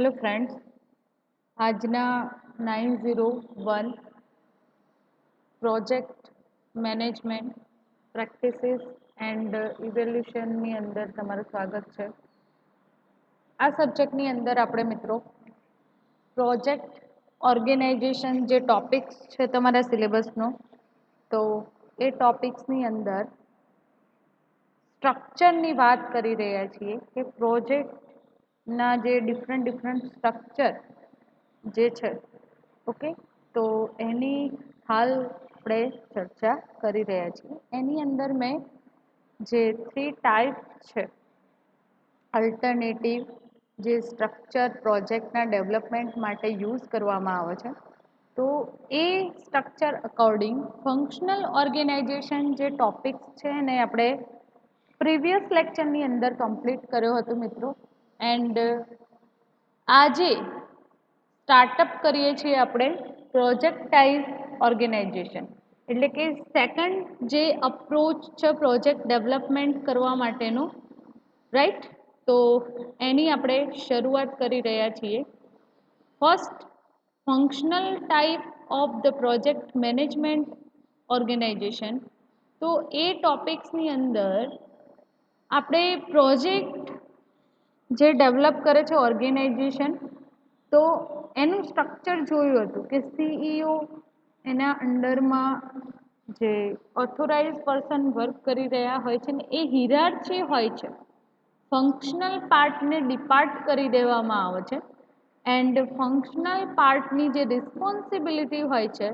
Hello friends, આજના 901 project management practices and ઇવેલ્યુશનની અંદર તમારું સ્વાગત છે. આ સબ્જેક્ટની અંદર આપણે મિત્રો પ્રોજેક્ટ ઓર્ગેનાઇઝેશન જે ટોપિક્સ છે તમારા સિલેબસનો, તો એ ટોપિક્સની અંદર સ્ટ્રક્ચરની વાત કરી રહ્યા છીએ કે પ્રોજેક્ટના જે ડિફરન્ટ સ્ટ્રક્ચર જે છે, ઓકે, તો એની હાલ આપણે ચર્ચા કરી રહ્યા છીએ. એની અંદર મેં જે 3 ટાઈપ છે અલ્ટરનેટિવ જે સ્ટ્રક્ચર પ્રોજેક્ટના ડેવલપમેન્ટ માટે યુઝ કરવામાં આવે છે, તો એ સ્ટ્રક્ચર અકોર્ડિંગ ફંક્શનલ ઓર્ગેનાઇઝેશન જે ટોપિક્સ છે એને આપણે પ્રીવિયસ લેક્ચરની અંદર કમ્પ્લીટ કર્યો હતો મિત્રો. એન્ડ આજે સ્ટાર્ટઅપ કરીએ છીએ આપણે પ્રોજેક્ટાઇઝ ઓર્ગેનાઇઝેશન, એટલે કે સેકન્ડ જે અપ્રોચ છે પ્રોજેક્ટ ડેવલપમેન્ટ કરવા માટેનો, રાઈટ. તો એની આપણે શરૂઆત કરી રહ્યા છીએ. First, functional type of the project management organization. તો એ ટોપિક્સની અંદર આપણે પ્રોજેક્ટ જે ડેવલપ કરે છે ઓર્ગેનાઇઝેશન, તો એનું સ્ટ્રક્ચર જોયું હતું કે સીઈઓ એના અંડરમાં જે ઓથોરાઇઝ પર્સન વર્ક કરી રહ્યા હોય છે ને એ હિરાર્ચી હોય છે, ફંક્શનલ પાર્ટને ડિપાર્ટ કરી દેવામાં આવે છે. એન્ડ ફંક્શનલ પાર્ટની જે રિસ્પોન્સિબિલિટી હોય છે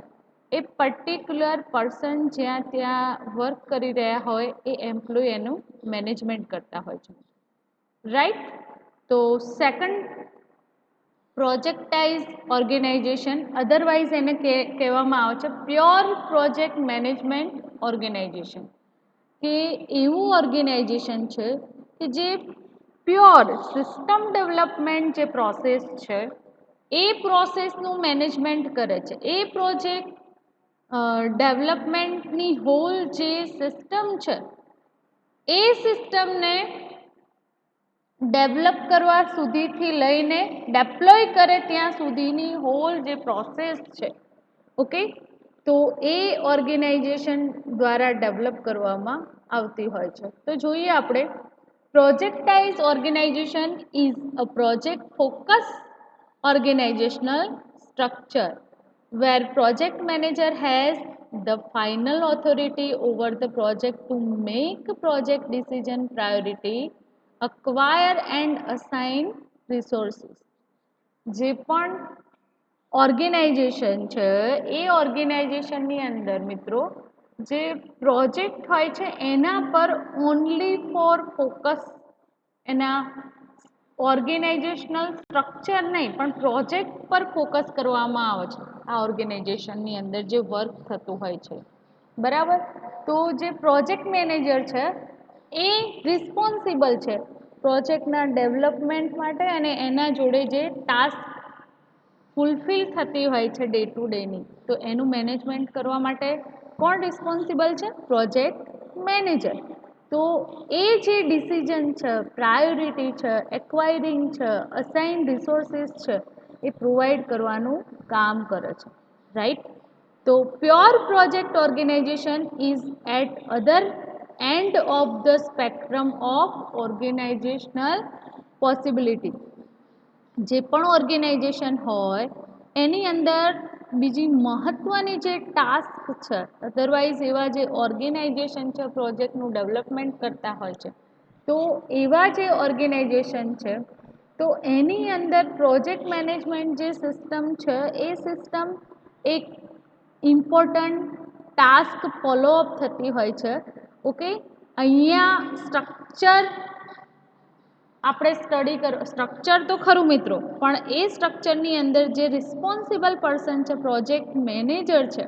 એ પર્ટિક્યુલર પર્સન જ્યાં ત્યાં વર્ક કરી રહ્યા હોય એ એમ્પ્લોય એનું મેનેજમેન્ટ કરતા હોય છે, રાઈટ. તો સેકન્ડ પ્રોજેક્ટાઇઝ ઓર્ગેનાઇઝેશન, અધરવાઇઝ એને કહેવામાં આવે છે પ્યોર પ્રોજેક્ટ મેનેજમેન્ટ ઓર્ગેનાઇઝેશન, કે એવું ઓર્ગેનાઇઝેશન છે કે જે પ્યોર સિસ્ટમ ડેવલપમેન્ટ જે પ્રોસેસ છે એ પ્રોસેસનું મેનેજમેન્ટ કરે છે. એ પ્રોજેક્ટ ડેવલપમેન્ટની હોલ જે સિસ્ટમ છે એ સિસ્ટમને ડેવલપ કરવા સુધીથી લઈને ડેપ્લોય કરે ત્યાં સુધીની હોલ જે પ્રોસેસ છે, ઓકે, તો એ ઓર્ગેનાઇઝેશન દ્વારા ડેવલપ કરવામાં આવતી હોય છે. તો જોઈએ આપણે પ્રોજેક્ટાઇઝ organization is a project focus organizational structure where project manager has the final authority over the project to make project decision, priority, acquire and assign resources. જે પણ ઓર્ગેનાઇઝેશન છે એ ઓર્ગેનાઇઝેશનની અંદર મિત્રો જે પ્રોજેક્ટ હોય છે એના પર ઓનલી ફોર ફોકસ, એના ઓર્ગેનાઇઝેશનલ સ્ટ્રક્ચર નહીં પણ પ્રોજેક્ટ પર ફોકસ કરવામાં આવે છે આ ઓર્ગેનાઇઝેશનની અંદર જે વર્ક થતું હોય છે, બરાબર. તો જે પ્રોજેક્ટ મેનેજર છે એ રિસ્પોન્સિબલ છે પ્રોજેક્ટના ડેવલપમેન્ટ માટે અને એના જોડે જે ટાસ્ક ફૂલફિલ થતી હોય છે ડે ટુ ડેની, તો એનું મેનેજમેન્ટ કરવા માટે કોણ રિસ્પોન્સિબલ છે? Project manager. તો એ જે ડિસિઝન છે, પ્રાયોરિટી છે, એક્વાયરિંગ છે, અસાઇન રિસોર્સિસ છે એ પ્રોવાઈડ કરવાનું કામ કરે છે, રાઈટ. તો pure project organization is at other end of the spectrum of organizational possibility. જે પણ ઓર્ગેનાઇઝેશન હોય એની અંદર બીજી મહત્ત્વની જે ટાસ્ક છે, અધરવાઇઝ એવા જે ઓર્ગેનાઇઝેશન છે પ્રોજેક્ટનું ડેવલપમેન્ટ કરતા હોય છે, તો એવા જે ઓર્ગેનાઇઝેશન છે તો એની અંદર પ્રોજેક્ટ મેનેજમેન્ટ જે સિસ્ટમ છે એ સિસ્ટમ એક ઇમ્પોર્ટન્ટ ટાસ્ક ફોલોઅપ થતી હોય છે, ઓકે. અહીંયા સ્ટ્રક્ચર આપણે સ્ટ્રક્ચર તો ખરું મિત્રો, પણ એ સ્ટ્રક્ચરની અંદર જે રિસ્પોન્સિબલ પર્સન છે પ્રોજેક્ટ મેનેજર છે,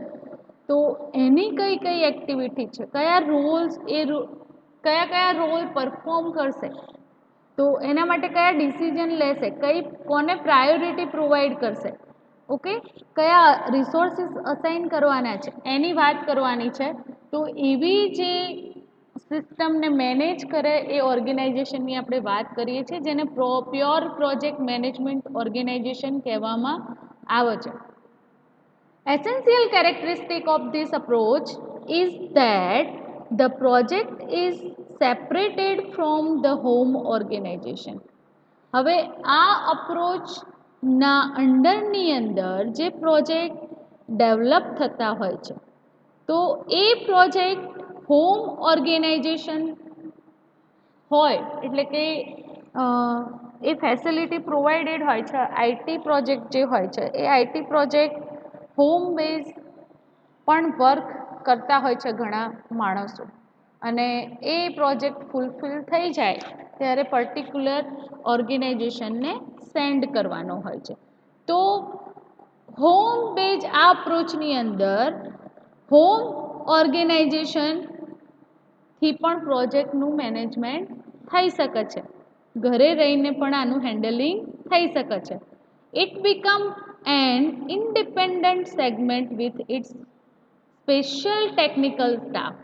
તો એની કઈ કઈ એક્ટિવિટી છે, કયા રોલ્સ એ કયા રોલ પરફોર્મ કરશે, તો એના માટે કયા ડિસિઝન લેશે, કોને પ્રાયોરિટી પ્રોવાઈડ કરશે, ઓકે, કયા રિસોર્સિસ અસાઇન કરવાના છે એની વાત કરવાની છે. તો એવી જે સિસ્ટમને મેનેજ કરે એ ઓર્ગેનાઇઝેશનની આપણે વાત કરીએ છીએ, જેને પ્યોર પ્રોજેક્ટ મેનેજમેન્ટ ઓર્ગેનાઇઝેશન કહેવામાં આવે છે. Essential characteristic of this approach is that the project is separated from the home organization. હવે આ અપ્રોચના અંડરની અંદર જે પ્રોજેક્ટ ડેવલપ થતા હોય છે તો એ પ્રોજેક્ટ હોમ ઓર્ગેનાઇઝેશન હોય એટલે કે એ ફેસિલિટી પ્રોવાઇડેડ હોય છે. આઈટી પ્રોજેક્ટ જે હોય છે એ આઈટી પ્રોજેક્ટ હોમ બેઝ પણ વર્ક કરતા હોય છે ઘણા માણસો, અને એ પ્રોજેક્ટ ફૂલફિલ થઈ જાય ત્યારે પર્ટિક્યુલર ઓર્ગેનાઇઝેશનને સેન્ડ કરવાનો હોય છે. તો હોમ બેઝ આ અપ્રોચની અંદર હોમ ઓર્ગેનાઇઝેશનથી પણ પ્રોજેક્ટનું મેનેજમેન્ટ થઈ શકે છે. ઘરે રહીને પણ આનું હેન્ડલિંગ થઈ શકે છે. It become N independent segment with it's special technical staff.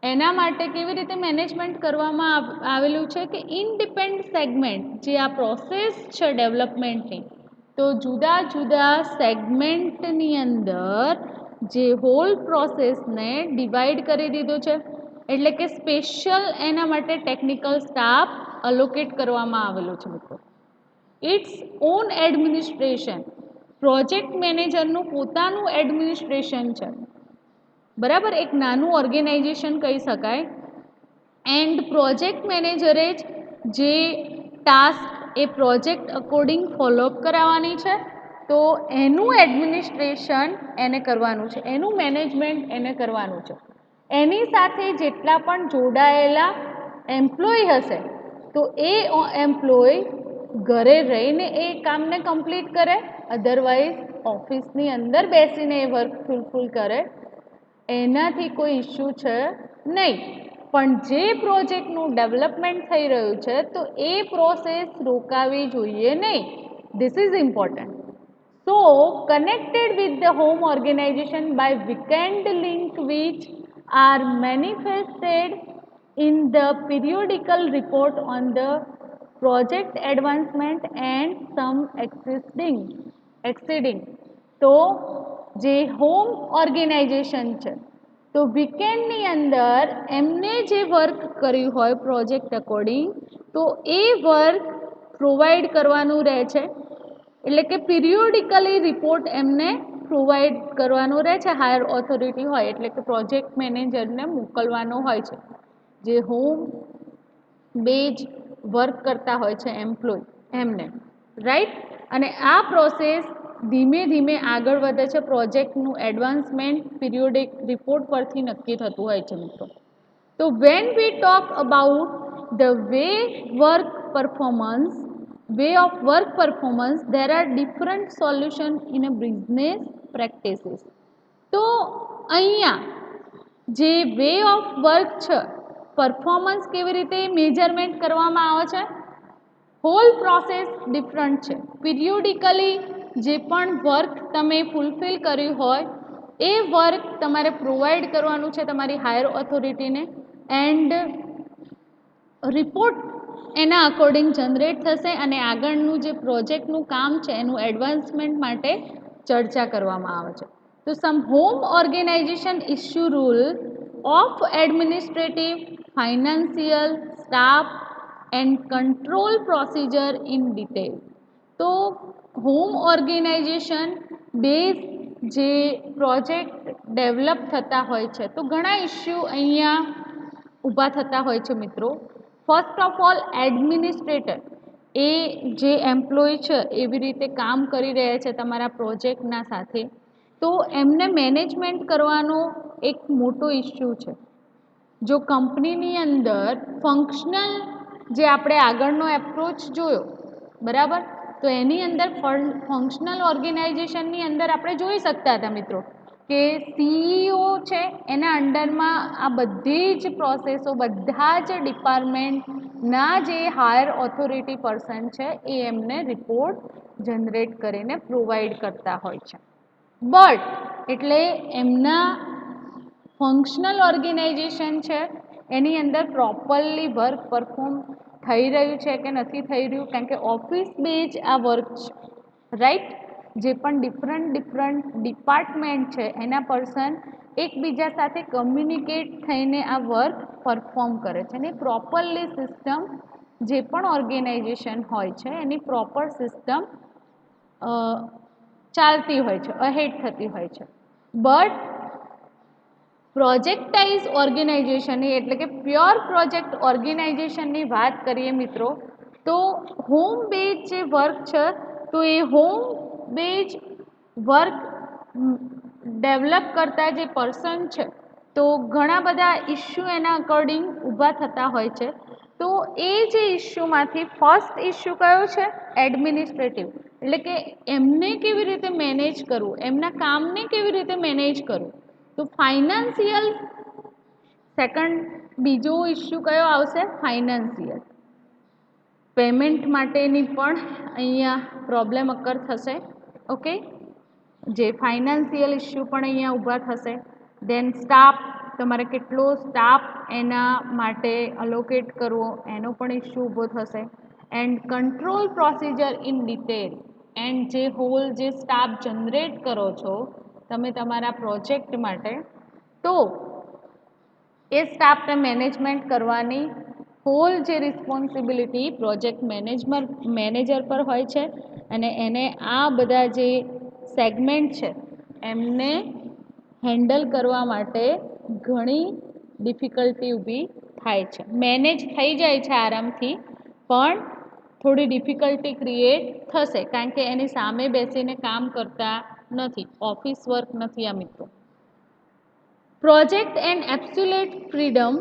એના માટે કેવી રીતે મેનેજમેન્ટ કરવામાં આવેલું છે કે ઇન્ડિપેન્ડન્ટ સેગમેન્ટ જે આ પ્રોસેસ છે ડેવલપમેન્ટની, તો જુદા જુદા સેગમેન્ટની અંદર જે હોલ પ્રોસેસને ડિવાઈડ કરી દીધો છે, એટલે કે સ્પેશિયલ એના માટે ટેકનિકલ સ્ટાફ અલોકેટ કરવામાં આવેલો છે મિત્રો. ઇટ્સ ઓન એડમિનિસ્ટ્રેશન, પ્રોજેક્ટ મેનેજરનું પોતાનું એડમિનિસ્ટ્રેશન છે, બરાબર, એક નાનું ઓર્ગેનાઇઝેશન કહી શકાય. એન્ડ પ્રોજેક્ટ મેનેજરે જ જે ટાસ્ક એ પ્રોજેક્ટ અકોર્ડિંગ ફોલોઅપ કરાવવાની છે, તો એનું એડમિનિસ્ટ્રેશન એને કરવાનું છે, એનું મેનેજમેન્ટ એને કરવાનું છે. એની સાથે જેટલા પણ જોડાયેલા એમ્પ્લોય હશે તો એ એમ્પ્લોય ઘરે રહીને એ કામને કમ્પ્લીટ કરે, અધરવાઇઝ ઓફિસની અંદર બેસીને એ વર્ક ફૂલફિલ કરે, એનાથી કોઈ ઇસ્યુ છે નહીં. પણ જે પ્રોજેક્ટનું ડેવલપમેન્ટ થઈ રહ્યું છે તો એ પ્રોસેસ રોકાવી જોઈએ નહીં. This is important. So connected with the home organization by weekend link which are manifested in the periodical report on the project advancement and some exceeding. તો જે હોમ ઓર્ગેનાઇઝેશન છે તો વીકેન્ડની અંદર એમને જે વર્ક કર્યું હોય પ્રોજેક્ટ અકોર્ડિંગ, તો એ વર્ક પ્રોવાઈડ કરવાનું રહે છે, એટલે કે પિરિયોડિકલી રિપોર્ટ એમને પ્રોવાઈડ કરવાનો રહે છે. હાયર ઓથોરિટી હોય એટલે કે પ્રોજેક્ટ મેનેજરને મોકલવાનો હોય છે, જે હોમ બેઝ વર્ક કરતા હોય છે એમ્પ્લોય એમને, રાઈટ. અને આ પ્રોસેસ ધીમે ધીમે આગળ વધે છે. પ્રોજેક્ટનું એડવાન્સમેન્ટ પિરિયોડિક રિપોર્ટ પરથી નક્કી થતું હોય છે મિત્રો. તો when we talk about the way of work performance, there are different solutions in a business practices. તો અહીંયા જે વે ઓફ વર્ક છે, પરફોર્મન્સ કેવી રીતે મેજરમેન્ટ કરવામાં આવે છે, હોલ પ્રોસેસ ડિફરન્ટ છે. પિરિયોડિકલી જે પણ વર્ક તમે ફૂલફિલ કર્યું હોય એ વર્ક તમારે પ્રોવાઈડ કરવાનું છે તમારી હાયર ઓથોરિટીને, એન્ડ રિપોર્ટ એના અકોર્ડિંગ જનરેટ થશે અને આગળનું જે પ્રોજેક્ટનું કામ છે એનું એડવાન્સમેન્ટ માટે ચર્ચા કરવામાં આવે છે. તો some home organization issue rule of administrative, financial, staff and control procedure in detail. તો હોમ ઓર્ગેનાઇઝેશન બેઝ જે પ્રોજેક્ટ ડેવલપ થતા હોય છે તો ઘણા ઇસ્યુ અહીંયા ઊભા થતા હોય છે મિત્રો. ફર્સ્ટ ઓફ ઓલ એડમિનિસ્ટ્રેટર, એ જે એમ્પ્લોય છે એવી રીતે કામ કરી રહ્યા છે તમારા પ્રોજેક્ટના સાથે, તો એમને મેનેજમેન્ટ કરવાનો એક મોટો ઇસ્યુ છે. જો કંપનીની અંદર ફંક્શનલ, જે આપણે આગળનો એપ્રોચ જોયો, બરાબર, તો એની અંદર ફંક્શનલ ઓર્ગેનાઇઝેશનની અંદર આપણે જોઈ શકતા હતા મિત્રો કે સીઈઓ છે એના અંડરમાં આ બધી જ પ્રોસેસો, બધા જ ડિપાર્ટમેન્ટના જે હાયર ઓથોરિટી પર્સન છે એ એમને રિપોર્ટ જનરેટ કરીને પ્રોવાઈડ કરતા હોય છે. બટ એટલે એમના ફંક્શનલ ઓર્ગેનાઇઝેશન છે એની અંદર પ્રોપરલી વર્ક પરફોર્મ થઈ રહ્યું છે કે નથી થઈ રહ્યું, કારણ કે ઓફિસ બેઝ આ વર્ક છે, રાઈટ. જે પણ ડિફરન્ટ ડિપાર્ટમેન્ટ છે એના પર્સન એકબીજા સાથે કમ્યુનિકેટ થઈને આ વર્ક પરફોર્મ કરે છે અને પ્રોપરલી સિસ્ટમ જે પણ ઓર્ગેનાઇઝેશન હોય છે એની પ્રોપર સિસ્ટમ ચાલતી હોય છે, અહેડ થતી હોય છે. બટ પ્રોજેક્ટાઇઝ ઓર્ગેનાઇઝેશનની એટલે કે પ્યોર પ્રોજેક્ટ ઓર્ગેનાઇઝેશનની વાત કરીએ મિત્રો, તો હોમ બેઝ જે વર્ક છે તો એ હોમ બેઝ વર્ક ડેવલપ કરતા જે પર્સન છે તો ઘણા બધા ઇસ્યુ એના અકોર્ડિંગ ઊભા થતા હોય છે. તો એ જે ઇસ્યુમાંથી ફર્સ્ટ ઇસ્યુ કયો છે? એડમિનિસ્ટ્રેટિવ, એટલે કે એમને કેવી રીતે મેનેજ કરવું, એમના કામને કેવી રીતે મેનેજ કરવું. તો ફાઇનાન્સિયલ સેકન્ડ, બીજો ઇસ્યુ કયો આવશે? ફાઇનાન્સિયલ. પેમેન્ટ માટેની પણ અહીંયા પ્રોબ્લેમ અકર થશે. ઓકે, જે ફાઇનાન્સિયલ ઇસ્યુ પણ અહીંયા ઊભા થશે. દેન સ્ટાફ, તમારે કેટલો સ્ટાફ એના માટે અલોકેટ કરવો એનો પણ ઇસ્યુ ઊભો થશે. And control procedure in detail, and જે હોલ જે સ્ટાફ જનરેટ કરો છો તમે તમારા પ્રોજેક્ટ માટે, તો એ સ્ટાફને મેનેજમેન્ટ કરવાની હોલ જે રિસ્પોન્સિબિલિટી પ્રોજેક્ટ મેનેજર પર હોય છે અને એને આ બધા જે સેગમેન્ટ છે એમને હેન્ડલ કરવા માટે ઘણી ડિફિકલ્ટી ઊભી થાય છે. મેનેજ થઈ જાય છે આરામથી, પણ થોડી ડિફિકલ્ટી ક્રિએટ થશે, કારણ કે એની સામે બેસીને કામ કરતા નથી, ઓફિસ વર્ક નથી આ મિત્રો. પ્રોજેક્ટ એન્ડ એબ્સોલ્યુટ ફ્રીડમ,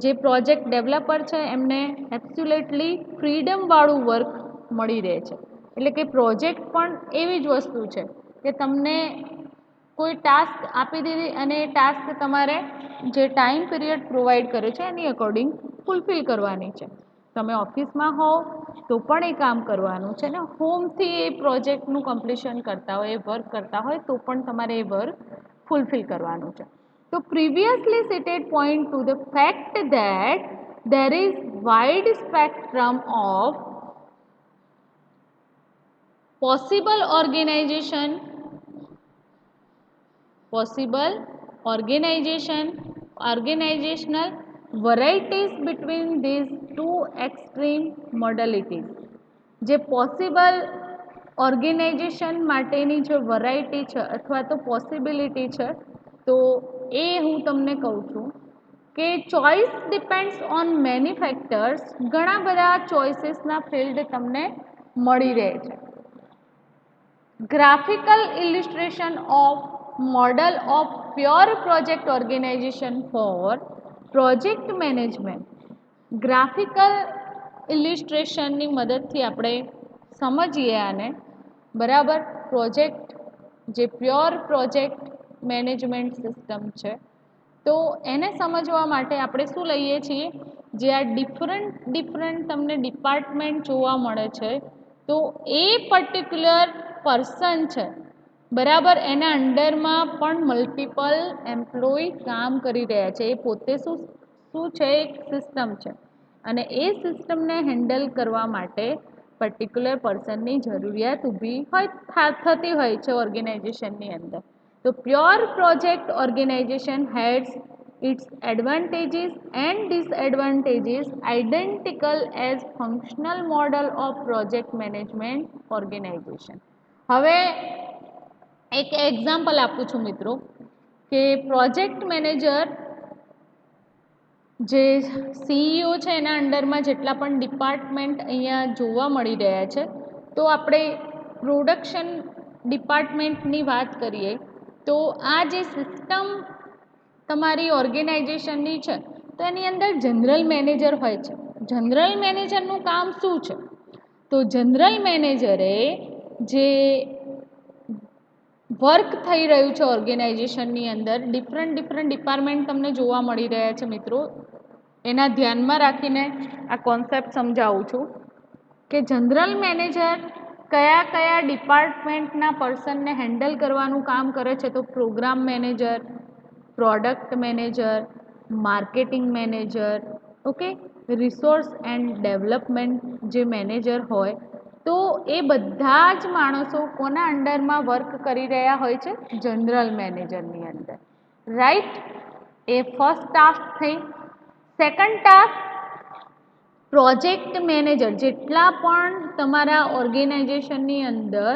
જે પ્રોજેક્ટ ડેવલપર છે એમને એબ્સોલ્યુટલી ફ્રીડમવાળું વર્ક મળી રહે છે. એટલે કે પ્રોજેક્ટ પણ એવી જ વસ્તુ છે કે તમને કોઈ ટાસ્ક આપી દીધી અને એ ટાસ્ક તમારે જે ટાઈમ પીરિયડ પ્રોવાઈડ કરે છે એની અકોર્ડિંગ ફૂલફિલ કરવાની છે. તમે ઓફિસમાં હો તો પણ એ કામ કરવાનું છે ને હોમથી એ પ્રોજેક્ટનું કમ્પ્લીશન કરતા હોય, એ વર્ક કરતા હોય તો પણ તમારે એ વર્ક ફૂલફિલ કરવાનું છે. તો previously stated point to the fact that there is wide spectrum of possible organizational varieties between these two extreme modalities. જે પોસિબલ ઓર્ગેનાઇઝેશન માટેની જે વેરાયટી છે અથવા તો પોસિબિલિટી છે, તો એ હું તમને કહું છું કે choice depends on many factors, ઘણા બધા ચોઇસીસના ફિલ્ડ તમને મળી રહે છે. Graphical illustration of model of pure project organization for project management. Graphical ઇલિસ્ટ્રેશનની મદદથી આપણે સમજીએ આને, બરાબર. પ્રોજેક્ટ જે પ્યોર પ્રોજેક્ટ મેનેજમેન્ટ સિસ્ટમ છે તો એને સમજવા માટે આપણે શું લઈએ છીએ, જે આ ડિફરન્ટ તમને ડિપાર્ટમેન્ટ જોવા મળે છે તો એ પર્ટિક્યુલર પર્સન છે, બરાબર, એના અંડરમાં પણ મલ્ટિપલ એમ્પ્લોય કામ કરી રહ્યા છે. એ પોતે શું છે? એક સિસ્ટમ છે અને એ સિસ્ટમને હેન્ડલ કરવા માટે પર્ટિક્યુલર પર્સનની જરૂરિયાત ઊભી થતી હોય છે ઓર્ગેનાઇઝેશનની અંદર. તો pure project organization has its advantages and disadvantages identical as functional model of project management organization. હવે એક એક્ઝામ્પલ આપું છું મિત્રો કે પ્રોજેક્ટ મેનેજર જે સીઈઓ છે એના અંડરમાં જેટલા પણ ડિપાર્ટમેન્ટ અહીંયા જોવા મળી રહ્યા છે, તો આપણે પ્રોડક્શન ડિપાર્ટમેન્ટની વાત કરીએ તો આ જે સિસ્ટમ તમારી ઓર્ગેનાઇઝેશનની છે તો એની અંદર જનરલ મેનેજર હોય છે. જનરલ મેનેજરનું કામ શું છે? તો જનરલ મેનેજરે જે વર્ક થઈ રહ્યું છે ઓર્ગેનાઇઝેશનની અંદર, ડિફરન્ટ ડિપાર્ટમેન્ટ તમને જોવા મળી રહ્યા છે મિત્રો, એના ધ્યાનમાં રાખીને આ કોન્સેપ્ટ સમજાવું છું કે જનરલ મેનેજર કયા કયા ડિપાર્ટમેન્ટના પર્સનને હેન્ડલ કરવાનું કામ કરે છે. તો program manager, product manager, marketing manager, okay, resource and development જે મેનેજર હોય, તો એ બધા જ માણસો કોના અંડરમાં વર્ક કરી રહ્યા હોય છે? જનરલ મેનેજરની અંદર, રાઈટ? એ ફર્સ્ટ ટાસ્ક થઈ. સેકન્ડ ટાસ્ક, પ્રોજેક્ટ મેનેજર, જેટલા પણ તમારા ઓર્ગેનાઇઝેશનની અંદર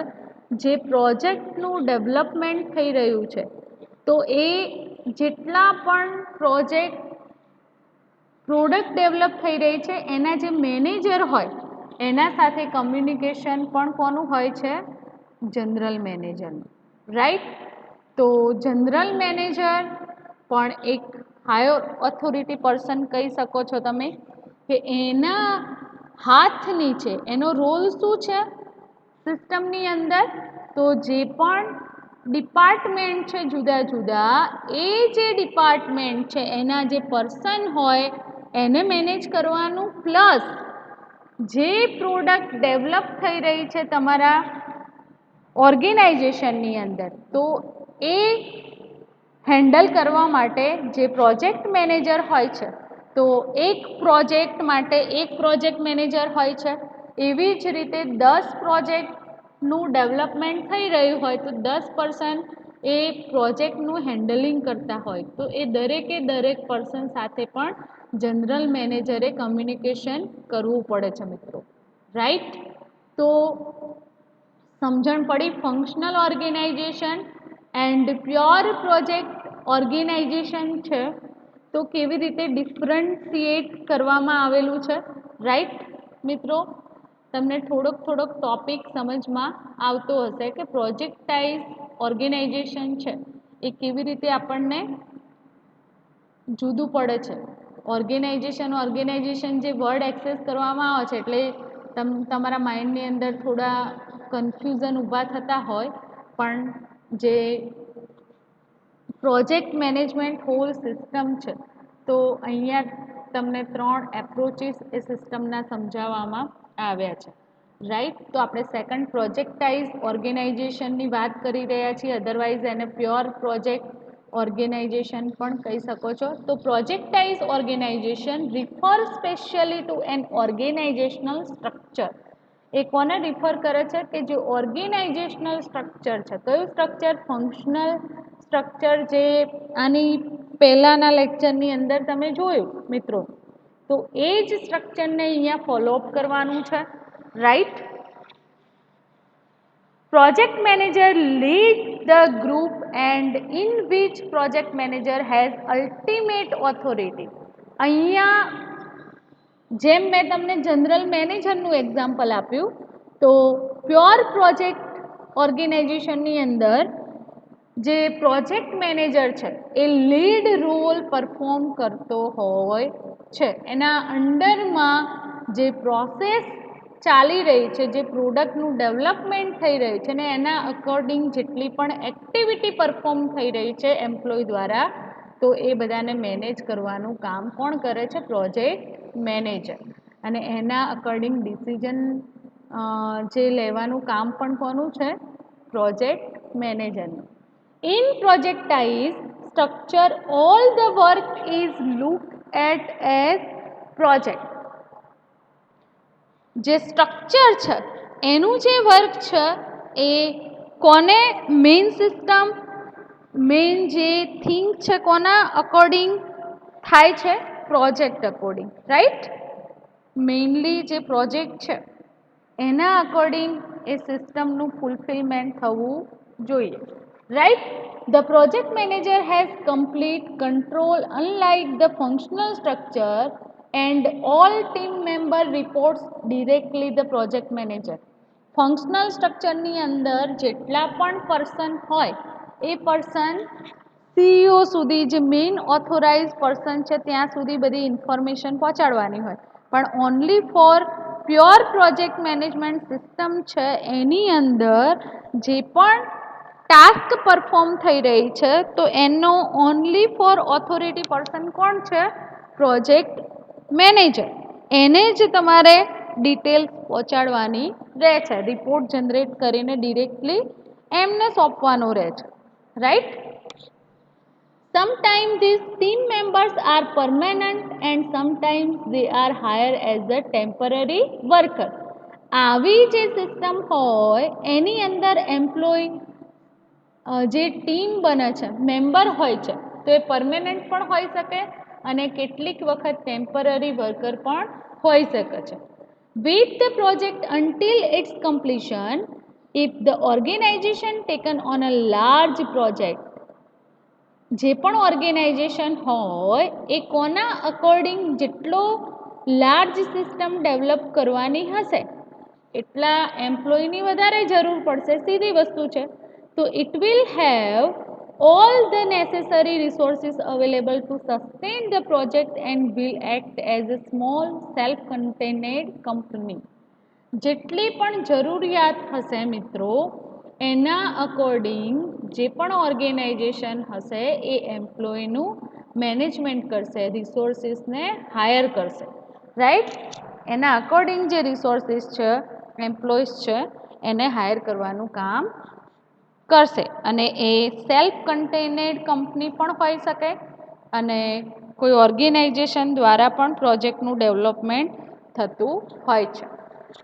જે પ્રોજેક્ટનું ડેવલપમેન્ટ થઈ રહ્યું છે, તો એ જેટલા પણ પ્રોડક્ટ ડેવલપ થઈ રહી છે એના જે મેનેજર હોય એના સાથે કમ્યુનિકેશન પણ કોનું હોય છે? જનરલ મેનેજરનું, રાઈટ? તો જનરલ મેનેજર પણ એક હાયર ઓથોરિટી પર્સન કહી શકો છો તમે, કે એના હાથ નીચે એનો રોલ શું છે સિસ્ટમની અંદર? તો જે પણ ડિપાર્ટમેન્ટ છે જુદા જુદા, એ જે ડિપાર્ટમેન્ટ છે એના જે પર્સન હોય એને મેનેજ કરવાનું, પ્લસ જે પ્રોડક્ટ ડેવલપ થઈ રહી છે તમારા ઓર્ગેનાઇઝેશનની અંદર, તો એ હેન્ડલ કરવા માટે જે પ્રોજેક્ટ મેનેજર હોય છે, તો એક પ્રોજેક્ટ માટે એક પ્રોજેક્ટ મેનેજર હોય છે. એવી જ રીતે 10 પ્રોજેક્ટનું ડેવલપમેન્ટ થઈ રહ્યું હોય તો 10% એ પ્રોજેક્ટનું હેન્ડલિંગ કરતા હોય, તો એ દરેક પર્સન સાથે પણ જનરલ મેનેજરે કમ્યુનિકેશન કરવું પડે છે મિત્રો, રાઈટ? તો સમજણ પડી functional organization and pure project organization છે તો કેવી રીતે ડિફરન્શિએટ કરવામાં આવેલું છે, રાઈટ મિત્રો? તમને થોડોક ટોપિક સમજમાં આવતો હશે કે પ્રોજેક્ટાઇઝ ઓર્ગેનાઇઝેશન છે એ કેવી રીતે આપણને જુદું પડે છે. ઓર્ગેનાઇઝેશન જે વર્ડ એક્સેસ કરવામાં આવે છે એટલે તમારા માઇન્ડની અંદર થોડા કન્ફ્યુઝન ઊભા થતા હોય, પણ જે પ્રોજેક્ટ મેનેજમેન્ટ હોલ સિસ્ટમ છે, તો અહીંયા તમને 3 એપ્રોચીસ એ સિસ્ટમના સમજાવવામાં આવ્યા છે, રાઈટ? તો આપણે સેકન્ડ પ્રોજેક્ટાઇઝ ઓર્ગેનાઇઝેશનની વાત કરી રહ્યા છીએ, અધરવાઇઝ એને પ્યોર પ્રોજેક્ટ ઓર્ગેનાઇઝેશન પણ કહી શકો છો. તો projectized organization refer specially to an organizational structure. એ કોને રિફર કરે છે? કે જે ઓર્ગેનાઇઝેશનલ સ્ટ્રક્ચર છે. કયું સ્ટ્રક્ચર? ફંક્શનલ સ્ટ્રક્ચર, જે આની પહેલાંના લેક્ચરની અંદર તમે જોયું મિત્રો, તો એ જ સ્ટ્રક્ચરને અહીંયા ફોલોઅપ કરવાનું છે, right? Project manager leads the group and in which project manager has ultimate authority. અહીંયા જેમ મેં તમને જનરલ મેનેજરનું એક્ઝામ્પલ આપ્યું, તો પ્યોર પ્રોજેક્ટ ઓર્ગેનાઇઝેશનની અંદર જે પ્રોજેક્ટ મેનેજર છે એ લીડ રોલ પરફોર્મ કરતો હોય છે. એના અંડરમાં જે પ્રોસેસ ચાલી રહી છે, જે પ્રોડક્ટનું ડેવલપમેન્ટ થઈ રહ્યું છે ને એના અકોર્ડિંગ જેટલી પણ એક્ટિવિટી પરફોર્મ થઈ રહી છે એમ્પ્લોય દ્વારા, તો એ બધાને મેનેજ કરવાનું કામ કોણ કરે છે? Project manager. અને એના અકોર્ડિંગ ડિસિઝન જે લેવાનું કામ પણ કોનું છે? Project મેનેજરનું. In projectized structure, all the work is looked at as project. જે સ્ટ્રક્ચર છે એનું જે વર્ક છે એ કોને મેઇન સિસ્ટમ, મેઇન જે થિંગ છે કોના અકોર્ડિંગ થાય છે? Project according, right? મેઇનલી જે પ્રોજેક્ટ છે એના અકોર્ડિંગ એ સિસ્ટમનું ફૂલફિલમેન્ટ થવું જોઈએ, right? The project manager has complete control unlike the functional structure and all team member reports directly the project manager. Functional સ્ટ્રક્ચરની અંદર જેટલા પણ પર્સન હોય એ પર્સન સીઈઓ સુધી, જે મેઇન ઓથોરાઇઝ પર્સન છે ત્યાં સુધી બધી ઇન્ફોર્મેશન પહોંચાડવાની હોય, પણ only for pure project management system છે એની અંદર જે પણ ટાસ્ક પરફોર્મ થઈ રહી છે તો એનો ઓનલી ફોર ઓથોરિટી પર્સન કોણ છે? Project manager. એને જ તમારે ડિટેલ્સ પહોંચાડવાની રહે છે, રિપોર્ટ જનરેટ કરીને ડિરેક્ટલી એમને સોંપવાનો રહે છે, right? Sometimes these team members are permanent and sometimes they are hired as a temporary worker. આવી જે સિસ્ટમ હોય એની અંદર એમ્પ્લોય જે ટીમ બને છે મેમ્બર હોય છે તો એ પરમેનન્ટ પણ હોઈ શકે અને કેટલીક વખત ટેમ્પરરી વર્કર પણ હોઈ શકે છે. With the project until its completion, if the organization taken on a large project, જે પણ ઓર્ગેનાઇઝેશન હોય એ કોના અકોર્ડિંગ જેટલો લાર્જ સિસ્ટમ ડેવલપ કરવાની હશે એટલા એમ્પ્લોયની વધારે જરૂર પડશે, સીધી વસ્તુ છે. તો it will have all the necessary resources available to sustain the project and will act as a small self-contained company. જેટલી પણ જરૂરિયાત હશે મિત્રો એના અકોર્ડિંગ જે પણ ઓર્ગેનાઇઝેશન હશે એ એમ્પ્લોયનું મેનેજમેન્ટ કરશે, રિસોર્સિસને હાયર કરશે, રાઈટ. એના અકોર્ડિંગ જે રિસોર્સિસ છે એમ્પ્લોઈઝ છે એને હાયર કરવાનું કામ કરશે અને એ સેલ્ફ કન્ટેનેડ કંપની પણ હોઈ શકે અને કોઈ ઓર્ગેનાઇઝેશન દ્વારા પણ પ્રોજેક્ટનું ડેવલપમેન્ટ થતું હોય છે.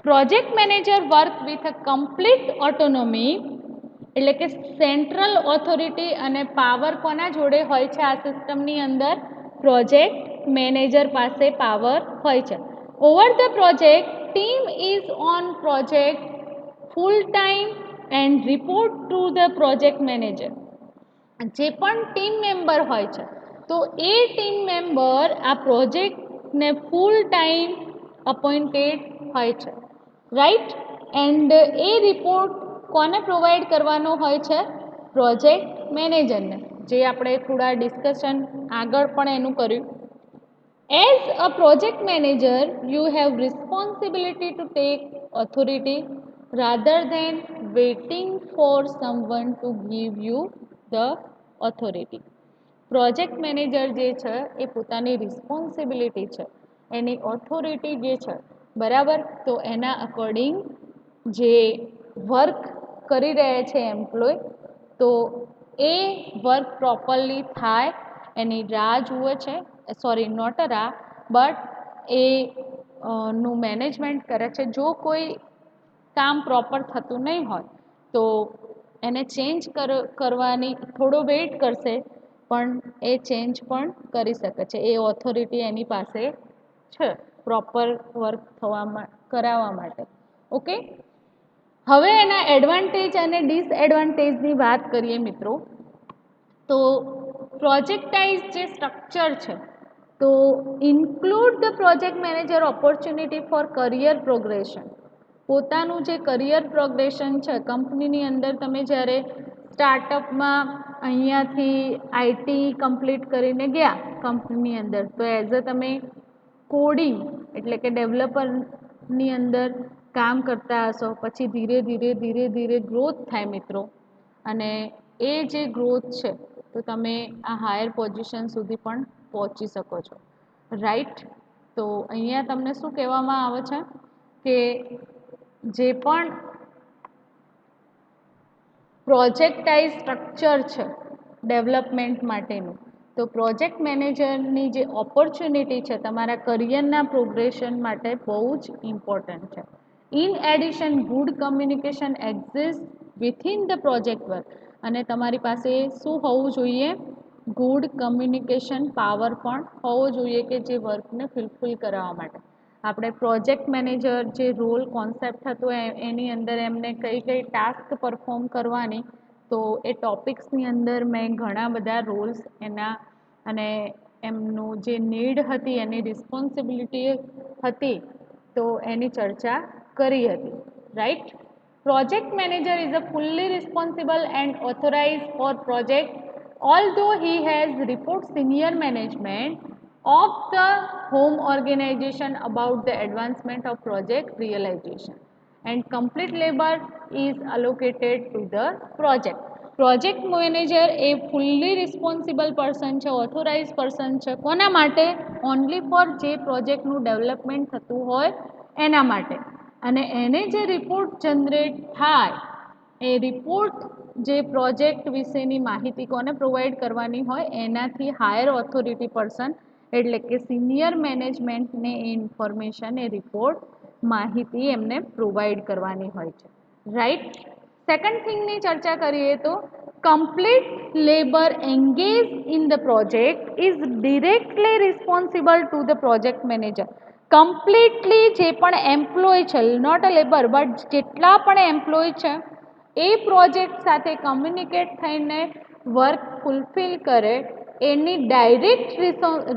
Project manager work with a complete ઓટોનોમી એટલે કે સેન્ટ્રલ ઓથોરિટી અને પાવર કોના જોડે હોય છે આ સિસ્ટમની અંદર પ્રોજેક્ટ મેનેજર પાસે પાવર હોય છે. Over the project team is on project full time and report to the project manager. જે પણ ટીમ મેમ્બર હોય છે તો એ ટીમ મેમ્બર આ પ્રોજેક્ટને ફૂલ ટાઈમ અપોઇન્ટેડ હોય છે, રાઈટ. એન્ડ એ રિપોર્ટ કોને પ્રોવાઈડ કરવાનો હોય છે પ્રોજેક્ટ મેનેજરને, જે આપણે થોડા ડિસ્કશન આગળ પણ એનું કર્યું. As a project manager you have responsibility to take authority rather than waiting for someone to give you the authority. Project manager જે છે એ પોતાની રિસ્પોન્સિબિલિટી છે એની ઓથોરિટી જે છે બરાબર તો એના અકોર્ડિંગ જે વર્ક કરી રહ્યા છે એમ્પ્લોય તો એ વર્ક પ્રોપરલી થાય એની રાહ જુએ છે, સોરી નોટ અ રાહ બટ એ નું મેનેજમેન્ટ કરે છે. જો કોઈ કામ પ્રોપર થતું નહીં હોય તો એને ચેન્જ કરવાની થોડો વેઇટ કરશે પણ એ ચેન્જ પણ કરી શકે છે. એ ઓથોરિટી એની પાસે છે પ્રોપર વર્ક કરાવવા માટે. ઓકે, હવે એના એડવાન્ટેજ અને ડિસએડવાન્ટેજની વાત કરીએ મિત્રો. તો પ્રોજેક્ટાઇઝ જે સ્ટ્રક્ચર છે તો include the project manager opportunity four career progression. પોતાનું જે કરિયર પ્રોગ્રેશન છે કંપનીની અંદર તમે જ્યારે સ્ટાર્ટઅપમાં અહીંયાથી આઈટી કમ્પ્લીટ કરીને ગયા કંપનીની અંદર તો એઝ અ તમે કોડિંગ એટલે કે ડેવલપરની અંદર કામ કરતા હશો, પછી ધીરે ધીરે ધીરે ધીરે ગ્રોથ થાય મિત્રો અને એ જે ગ્રોથ છે તો તમે આ હાયર પોઝિશન સુધી પણ પહોંચી શકો છો, રાઈટ. તો અહીંયા તમને શું કહેવામાં આવે છે કે જે પણ પ્રોજેક્ટાઇઝ સ્ટ્રક્ચર છે ડેવલપમેન્ટ માટેનું તો પ્રોજેક્ટ મેનેજરની જે ઓપોર્ચ્યુનિટી છે તમારા કરિયરના પ્રોગ્રેશન માટે બહુ જ ઇમ્પોર્ટન્ટ છે. In addition good communication exist within the project work અને તમારી પાસે શું હોવું જોઈએ ગુડ કમ્યુનિકેશન પાવર પણ હોવો જોઈએ કે જે વર્કને ફુલફિલ કરાવવા માટે. આપણે પ્રોજેક્ટ મેનેજર જે રોલ કોન્સેપ્ટ હતો એની અંદર એમને કઈ કઈ ટાસ્ક પરફોર્મ કરવાની તો એ ટોપિક્સની અંદર મેં ઘણા બધા રોલ્સ એના અને એમનું જે નીડ હતી એની રિસ્પોન્સિબિલિટી હતી તો એની ચર્ચા કરી હતી, right. Project manager is a fully responsible and authorize for project although he has report senior management of the home organization about the advancement of project realization and complete labor is allocated to the project. Project manager A fully responsible person છે, authorise person છે કોના માટે only for જે પ્રોજેક્ટનું development થતું હોય એના માટે અને એને જે રિપોર્ટ જનરેટ થાય એ રિપોર્ટ જે પ્રોજેક્ટ વિશેની માહિતી કોને પ્રોવાઈડ કરવાની હોય એનાથી હાયર ઓથોરિટી પર્સન એટલે કે સિનિયર મેનેજમેન્ટને એ ઇન્ફોર્મેશન એ રિપોર્ટ માહિતી એમને પ્રોવાઈડ કરવાની હોય છે રાઈટ. સેકન્ડ થિંગની ચર્ચા કરીએ તો complete labor engaged in the project is directly responsible to the project manager. Completely જે પણ એમ્પ્લોય છે નોટ અ લેબર બટ જેટલા પણ એમ્પ્લોય છે એ પ્રોજેક્ટ સાથે કમ્યુનિકેટ થઈને વર્ક ફૂલફિલ કરે એની ડાયરેક્ટ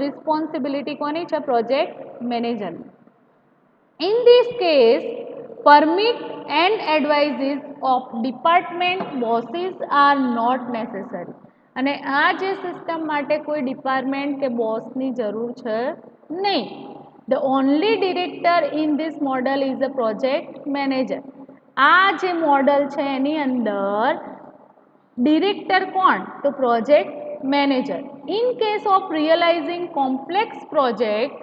રિસ્પોન્સિબિલિટી કોની છે પ્રોજેક્ટ મેનેજરની. In this case, permit and advices of department bosses are not necessary. અને આ જે સિસ્ટમ માટે કોઈ ડિપાર્ટમેન્ટ કે બોસની જરૂર છે નહીં. The only director in this model is the project manager. આ જે મોડલ છે એની અંદર ડિરેક્ટર કોણ તો project manager. In case of realizing complex project,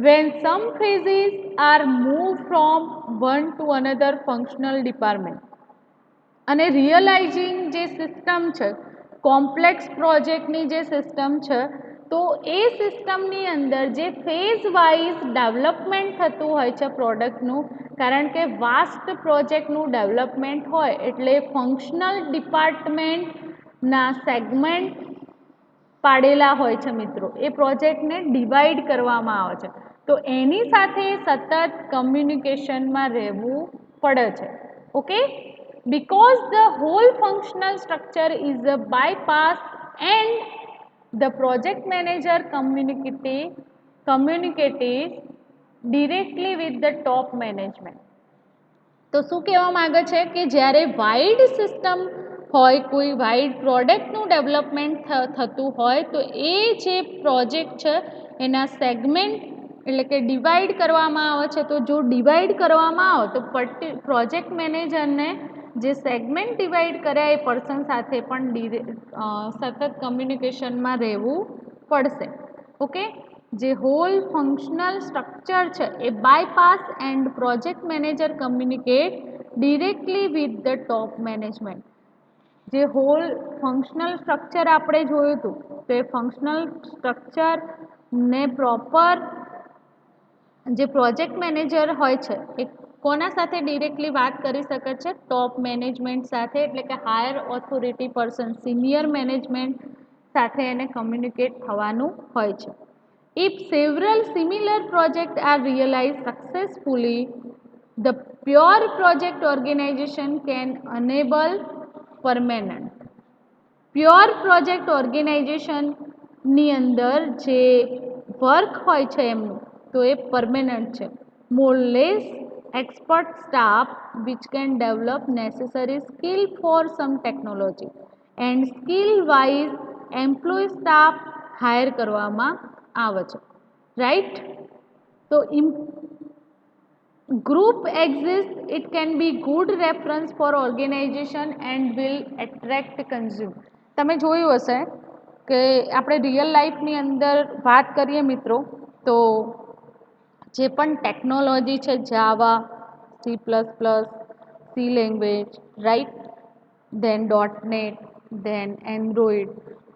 when some phases are moved from one to another functional department અને realising જે system છે કોમ્પ્લેક્સ પ્રોજેક્ટની જે સિસ્ટમ છે તો એ સિસ્ટમની અંદર જે ફેઝ વાઇઝ ડેવલપમેન્ટ થતું હોય છે પ્રોડક્ટનું કારણ કે વાસ્ટ પ્રોજેક્ટનું ડેવલપમેન્ટ હોય એટલે ફંક્શનલ ડિપાર્ટમેન્ટના સેગમેન્ટ પાડેલા હોય છે મિત્રો એ પ્રોજેક્ટને ડિવાઈડ કરવામાં આવે છે તો એની સાથે સતત કમ્યુનિકેશનમાં રહેવું પડે છે okay. Because the whole functional structure is a bypass and the project manager communicates directly with the top management. તો શું કહેવા માંગે છે કે જ્યારે વાઇડ સિસ્ટમ હોય કોઈ વાઇડ પ્રોડક્ટનું ડેવલપમેન્ટ થતું હોય તો એ જે પ્રોજેક્ટ છે એના સેગમેન્ટ એટલે કે ડિવાઈડ કરવામાં આવે છે તો જો ડિવાઈડ કરવામાં આવે તો પ્રોજેક્ટ મેનેજરને જે સેગમેન્ટ ડિવાઈડ કર્યા એ પર્સન સાથે પણ સતત કમ્યુનિકેશનમાં રહેવું પડશે ઓકે. જે હોલ ફંક્શનલ સ્ટ્રક્ચર છે એ bypass and project manager communicate directly with the top management. જે હોલ ફંક્શનલ સ્ટ્રક્ચર આપણે જોયું હતું તો એ ફંક્શનલ સ્ટ્રક્ચરને પ્રોપર જે પ્રોજેક્ટ મેનેજર હોય છે એ કોના સાથે ડિરેક્ટલી વાત કરી શકે છે ટોપ મેનેજમેન્ટ સાથે એટલે કે higher authority person senior management સાથે એને કમ્યુનિકેટ થવાનું હોય છે. If several similar projects are realized successfully, the pure project organization can enable permanent. Pure project ઓર્ગેનાઇઝેશનની અંદર જે વર્ક હોય છે એમનું તો એ પરમેનન્ટ છે. મોર less expert staff which can develop necessary skill for some technology and skill wise employee staff hire કરવામાં આવે છે રાઈટ. તો group exists it can be good reference for organization and will attract consumer. તમે જોયું હશે કે આપણે real લાઈફની અંદર વાત કરીએ મિત્રો તો જે પણ ટેકનોલોજી છે Java C++, C language right then .NET then Android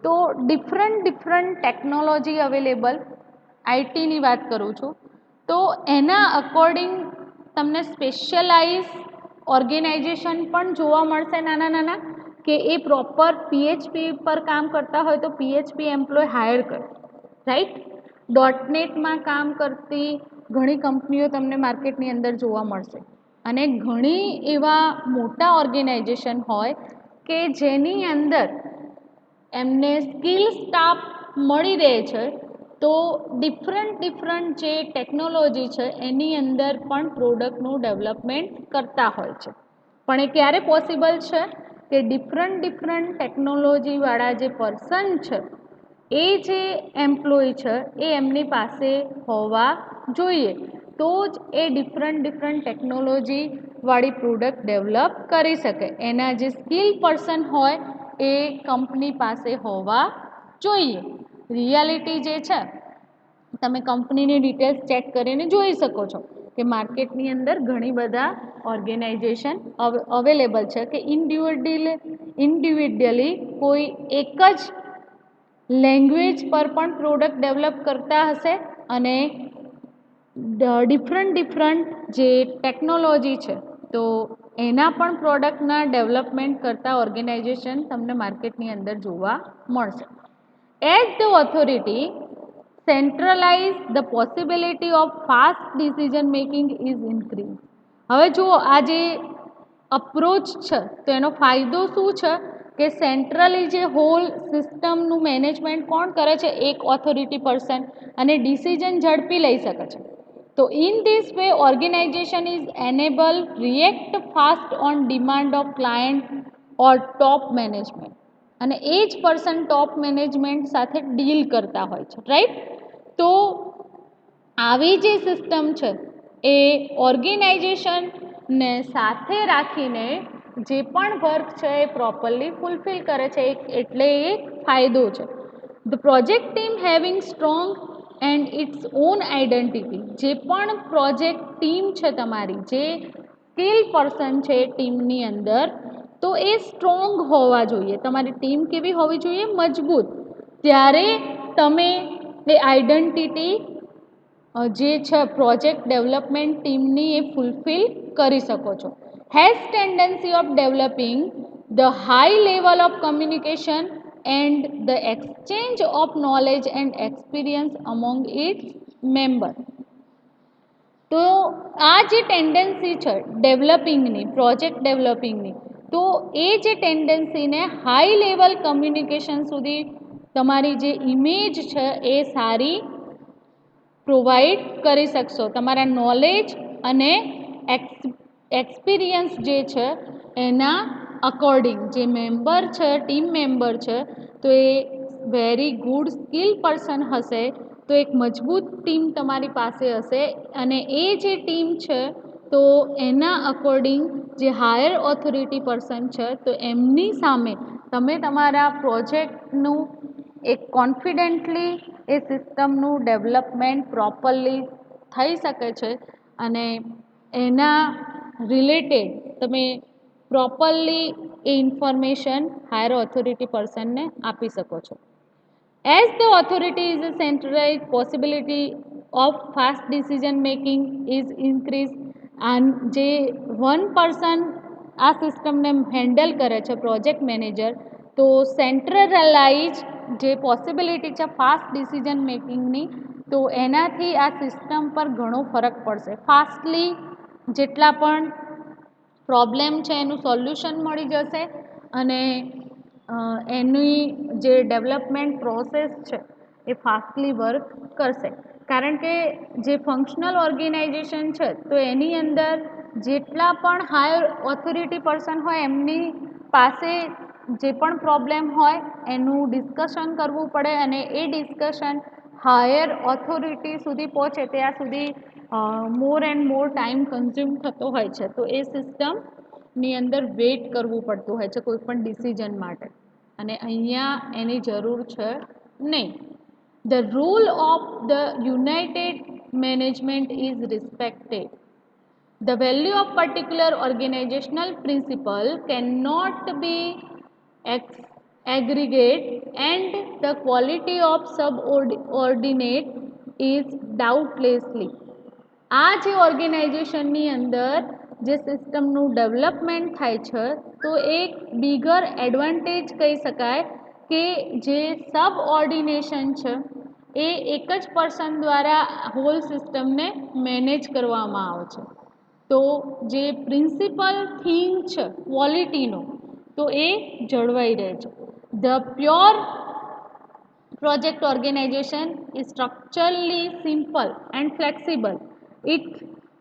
તો ડિફરન્ટ ટેકનોલોજી અવેલેબલ આઈટીની વાત કરું છું તો એના અકોર્ડિંગ તમને સ્પેશિયલાઇઝ ઓર્ગેનાઇઝેશન પણ જોવા મળશે નાના કે એ પ્રોપર PHP પર કામ કરતા હોય તો PHP એમ્પ્લોય હાયર કરે રાઈટ. .NETમાં કામ કરતી ઘણી કંપનીઓ તમને માર્કેટની અંદર જોવા મળશે અને ઘણી એવા મોટા ઓર્ગેનાઇઝેશન હોય કે જેની અંદર એમને સ્કિલ સ્ટાફ મળી રહે છે તો ડિફરન્ટ જે ટેકનોલોજી છે એની અંદર પણ પ્રોડક્ટનું ડેવલપમેન્ટ કરતા હોય છે. પણ એ ક્યારે પોસિબલ છે કે ડિફરન્ટ ટેકનોલોજીવાળા જે પર્સન છે એ જે એમ્પ્લોય છે એ એમની પાસે હોવા જોઈએ તો જ એ ડિફરન્ટ ટેકનોલોજીવાળી પ્રોડક્ટ ડેવલપ કરી શકે. એના જે સ્કિલ પર્સન હોય એ કંપની પાસે હોવા જોઈએ. રિયાલિટી જે છે તમે કંપનીની ડિટેલ્સ ચેક કરીને જોઈ શકો છો કે માર્કેટની અંદર ઘણી બધા ઓર્ગેનાઇઝેશન અવેલેબલ છે કે ઇન્ડિવિડ્યુઅલી કોઈ એક જ લેંગ્વેજ પર પણ પ્રોડક્ટ ડેવલપ કરતા હશે અને ડિફરન્ટ જે ટેકનોલોજી છે તો એના પણ પ્રોડક્ટના ડેવલપમેન્ટ કરતા ઓર્ગેનાઇઝેશન તમને માર્કેટની અંદર જોવા મળશે. As the authority centralize the possibility of fast decision making is increased. હવે જુઓ આ જે અપ્રોચ છે તો એનો ફાયદો શું છે કે સેન્ટ્રલી જે હોલ સિસ્ટમનું મેનેજમેન્ટ કોણ કરે છે? એક ઓથોરિટી પર્સન, અને ડિસિઝન ઝડપી લઈ શકે છે. તો in this way organization is enable react fast on demand of client or top management, અને એ જ પર્સન ટોપ મેનેજમેન્ટ સાથે ડીલ કરતા હોય છે, રાઈટ? તો આવી જે સિસ્ટમ છે એ ઓર્ગેનાઇઝેશનને સાથે રાખીને જે પણ વર્ક છે એ પ્રોપરલી ફૂલફિલ કરે છે, એટલે એ ફાયદો છે. The project team having strong and its own identity, જે પણ પ્રોજેક્ટ ટીમ છે તમારી, જે સ્કિલ પર્સન છે ટીમની અંદર, તો એ સ્ટ્રોંગ હોવા જોઈએ. તમારી ટીમ કેવી હોવી જોઈએ? મજબૂત. ત્યારે તમે એ આઈડેન્ટિટી જે છે પ્રોજેક્ટ ડેવલપમેન્ટ ટીમની એ ફૂલફિલ કરી શકો છો. Has tendency of developing the high level of communication and the exchange of knowledge and experience among its member. તો આ જે ટેન્ડન્સી છે ડેવલપિંગની, પ્રોજેક્ટ ડેવલપિંગની, તો એ જે ટેન્ડન્સીને હાઈ લેવલ કમ્યુનિકેશન સુધી તમારી જે ઇમેજ છે એ સારી પ્રોવાઈડ કરી શકશો. તમારા નોલેજ અને એક્સપિરિયન્સ જે છે એના અકોર્ડિંગ જે મેમ્બર છે, ટીમ મેમ્બર છે, તો એ વેરી ગુડ સ્કિલ પર્સન હશે, તો એક મજબૂત ટીમ તમારી પાસે હશે, અને એ જે ટીમ છે તો એના અકોર્ડિંગ જે હાયર ઓથોરિટી પર્સન છે તો એમની સામે તમે તમારા પ્રોજેક્ટનું એક કોન્ફિડન્ટલી એ સિસ્ટમનું ડેવલપમેન્ટ પ્રોપરલી થઈ શકે છે, અને એના રિલેટેડ તમે પ્રોપરલી એ ઇન્ફોર્મેશન હાયર ઓથોરિટી પર્સનને આપી શકો છો. As the authority is a centralized, possibility of fast decision making is increased, and જે વન પર્સન આ સિસ્ટમને હેન્ડલ કરે છે પ્રોજેક્ટ મેનેજર, તો સેન્ટ્રલાઇઝ જે પોસિબિલિટી છે ફાસ્ટ ડિસિઝન મેકિંગની, તો એનાથી આ સિસ્ટમ પર ઘણો ફરક પડશે. ફાસ્ટલી જેટલા પણ પ્રોબ્લેમ છે એનું સોલ્યુશન મળી જશે, અને એની જે ડેવલપમેન્ટ પ્રોસેસ છે એ ફાસ્ટલી વર્ક કરશે. કારણ કે જે ફંક્શનલ ઓર્ગેનાઇઝેશન છે તો એની અંદર જેટલા પણ હાયર ઓથોરિટી પર્સન હોય એમની પાસે જે પણ પ્રોબ્લેમ હોય એનું ડિસ્કશન કરવું પડે, અને એ ડિસ્કશન હાયર ઓથોરિટી સુધી પહોંચે ત્યાં સુધી મોર એન્ડ મોર ટાઈમ કન્ઝ્યુમ થતો હોય છે. તો એ સિસ્ટમની અંદર વેઇટ કરવું પડતું હોય છે કોઈ પણ ડિસિઝન માટે, અને અહીંયા એની જરૂર છે નહીં. The rule of the United management is respected. The value of particular organizational principle cannot be aggregate, and the quality of subordinate is doubtlessly. આ જે ઓર્ગેનાઇઝેશનની અંદર જે સિસ્ટમનું ડેવલપમેન્ટ થાય છે તો એક બિગર એડવાન્ટેજ કહી શકાય કે જે સબઓર્ડિનેશન છે એ એક જ પર્સન દ્વારા હોલ સિસ્ટમને મેનેજ કરવામાં આવે છે. તો જે પ્રિન્સિપલ થીમ છે ક્વોલિટીનો, તો એ જળવાઈ રહે છે. The pure project organization is structurally simple and flexible. It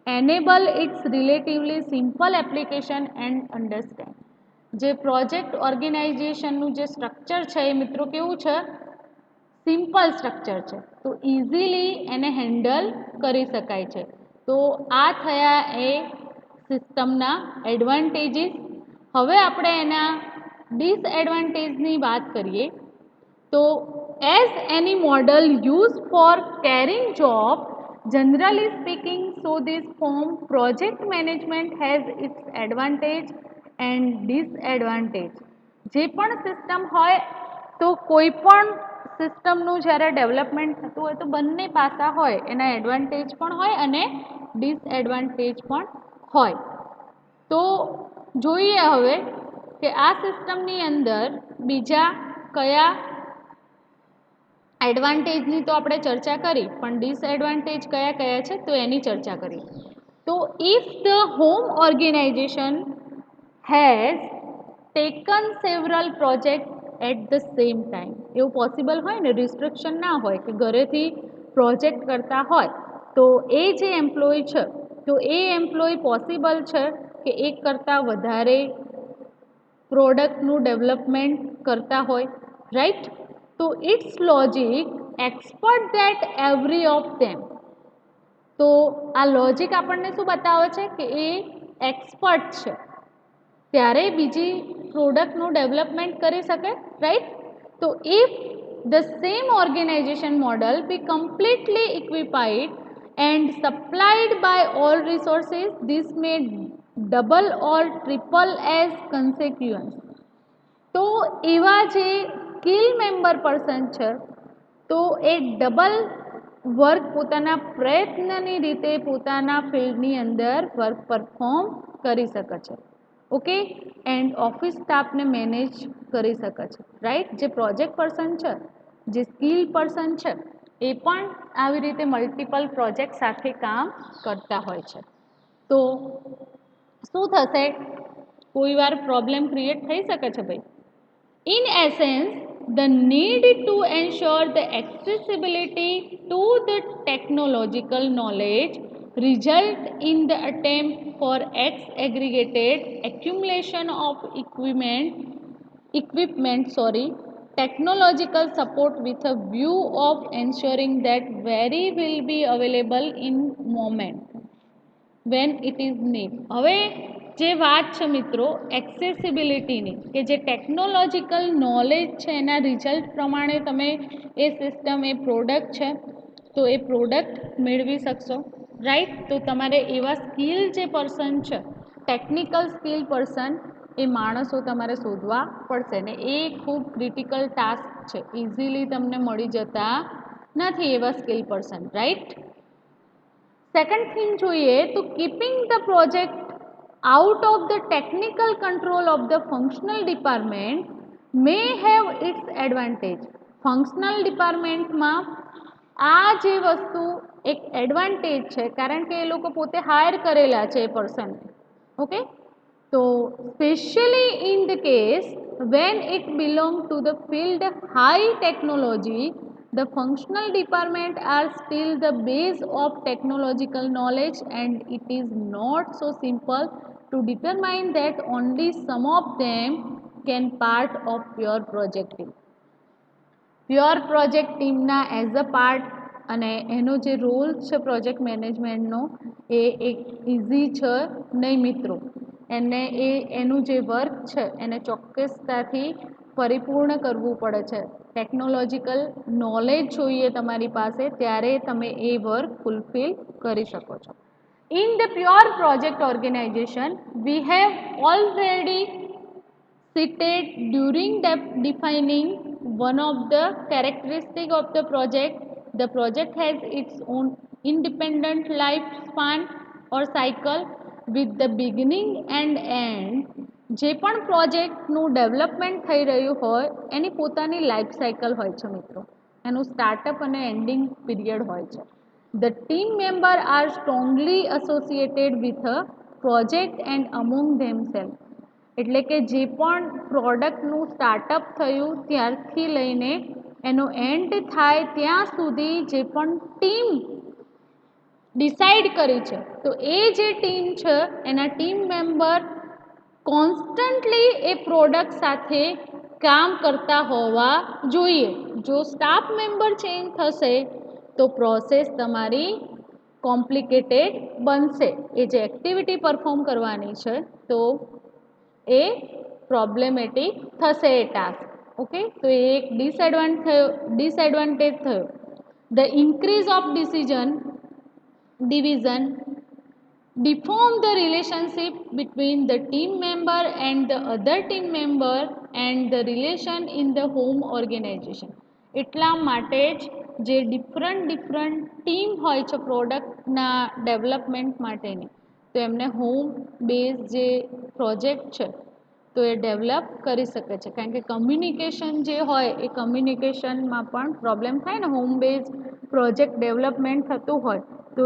enable its relatively simple application and understand. જે પ્રોજેક્ટ ઓર્ગેનાઇઝેશનનું જે સ્ટ્રક્ચર છે એ મિત્રો કેવું છે? સિમ્પલ સ્ટ્રક્ચર છે, તો ઇઝીલી એને હેન્ડલ કરી શકાય છે. તો આ થયા એ સિસ્ટમના એડવાન્ટેજીસ. હવે આપણે એના ડિસએડવાન્ટેજની વાત કરીએ. તો as any model use for caring job, generally speaking, so this form project management has its advantage and disadvantage. જે પણ સિસ્ટમ હોય તો કોઈ પણ સિસ્ટમનું જ્યારે ડેવલપમેન્ટ થતું હોય તો બંને પાસા હોય, એના એડવાન્ટેજ પણ હોય અને ડિસએડવાન્ટેજ પણ હોય. તો જોઈએ હવે કે આ સિસ્ટમની અંદર બીજા કયા એડવાન્ટેજની તો આપણે ચર્ચા કરી, પણ ડિસએડવાન્ટેજ કયા કયા છે તો એની ચર્ચા કરીએ. તો if the home organization has taken several project at the same time, એવું પોસિબલ હોય ને, રિસ્ટ્રિક્શન ના હોય કે ઘરેથી પ્રોજેક્ટ કરતા હોય તો એ જે એમ્પ્લોય છે તો એ એમ્પ્લોય પોસિબલ છે કે એક કરતાં વધારે પ્રોડક્ટનું ડેવલપમેન્ટ કરતા હોય, રાઈટ. તો it's logic expert that every of them. તો આ લોજિક આપણને શું બતાવે છે કે એ એક્સપર્ટ છે ત્યારે બીજી પ્રોડક્ટનું ડેવલપમેન્ટ કરી શકે, રાઈટ. તો if the same organization model be completely equipped and supplied by all resources, this may double or triple as consequence. તો એવા જે સ્કિલ મેમ્બર પર્સન છે તો એ ડબલ વર્ક પોતાના પ્રયત્નની રીતે પોતાના ફિલ્ડની અંદર વર્ક પરફોર્મ કરી શકે છે, ઓકે. એન્ડ ઓફિસ સ્ટાફને મેનેજ કરી શકે છે, રાઈટ. જે પ્રોજેક્ટ પર્સન છે, જે સ્કિલ પર્સન છે, એ પણ આવી રીતે મલ્ટિપલ પ્રોજેક્ટ સાથે કામ કરતા હોય છે. તો શું થશે, કોઈ વાર પ્રોબ્લેમ ક્રિએટ થઈ શકે છે ભાઈ. In essence, the need to ensure the accessibility to the technological knowledge result in the attempt for aggregated accumulation of technological support with a view of ensuring that very will be available in moment when it is need. હવે જે વાત છે મિત્રો એક્સેસિબિલિટીની, કે જે technological knowledge છે એના result પ્રમાણે તમે એ સિસ્ટમ, એ પ્રોડક્ટ છે તો એ પ્રોડક્ટ મેળવી શકશો, રાઈટ. તો તમારે એવા સ્કિલ જે પર્સન છે, ટેકનિકલ સ્કિલ પર્સન, એ માણસો તમારે શોધવા પડશે ને એ ખૂબ ક્રિટિકલ ટાસ્ક છે, ઇઝીલી તમને મળી જતા નથી એવા skill person, right. Second thing જોઈએ તો keeping the project out of the technical control of the functional department may have its advantage. Functional ડિપાર્ટમેન્ટમાં આ જે વસ્તુ એક એડવાન્ટેજ છે કારણ કે એ લોકો પોતે હાયર કરેલા છે એ પર્સન, ઓકે. તો specially in the case when it belong to the field high technology, the functional department are still the base of technological knowledge and it is not so simple to determine that only some of them can part of pure project team. Pure project ટીમના as a part અને એનો જે role છે project મેનેજમેન્ટનો એ એક easy છે નહીં મિત્રો. એને એનું જે વર્ક છે એને ચોક્કસતાથી પરિપૂર્ણ કરવું પડે છે. ટેકનોલોજીકલ નોલેજ જોઈએ તમારી પાસે ત્યારે તમે એ વર્ક ફૂલફિલ કરી શકો છો. In the pure project organization we have already stated during defining one of the characteristic of the project has its own independent lifespan or cycle with the beginning and end. જે પણ પ્રોજેક્ટનું development થઈ રહ્યું હોય એની પોતાની life cycle હોય છે મિત્રો, એનું સ્ટાર્ટઅપ અને એન્ડિંગ પીરિયડ હોય છે. The team member are strongly associated with a project and among themself. એટલે કે જે પણ પ્રોડક્ટનું સ્ટાર્ટઅપ થયું ત્યારથી લઈને એનો એન્ડ થાય ત્યાં સુધી જે પણ ટીમ ડિસાઈડ કરી છે તો એ જે ટીમ છે એના ટીમ મેમ્બર કોન્સ્ટન્ટલી એ પ્રોડક્ટ સાથે કામ કરતા હોવા જોઈએ. જો સ્ટાફ મેમ્બર ચેન્જ થશે તો પ્રોસેસ તમારી કોમ્પ્લિકેટેડ બનશે. એ જે એક્ટિવિટી પરફોર્મ કરવાની છે તો એ પ્રોબ્લેમેટિક થશે એ ટાસ્ક, ઓકે. તો એ એક ડિસએડવાન્ટેજ થયો. The increase of division deform the relationship between the team member and the other team member and the relation in the home organization. એટલા માટે જ જે ડિફરન્ટ ટીમ હોય છે પ્રોડક્ટના ડેવલપમેન્ટ માટેની, તો એમને હોમ બેઝ જે પ્રોજેક્ટ છે તો એ ડેવલપ કરી શકે છે. કારણ કે કમ્યુનિકેશન જે હોય એ કમ્યુનિકેશનમાં પણ પ્રોબ્લેમ થાય ને, હોમ બેઝ પ્રોજેક્ટ ડેવલપમેન્ટ થતું હોય તો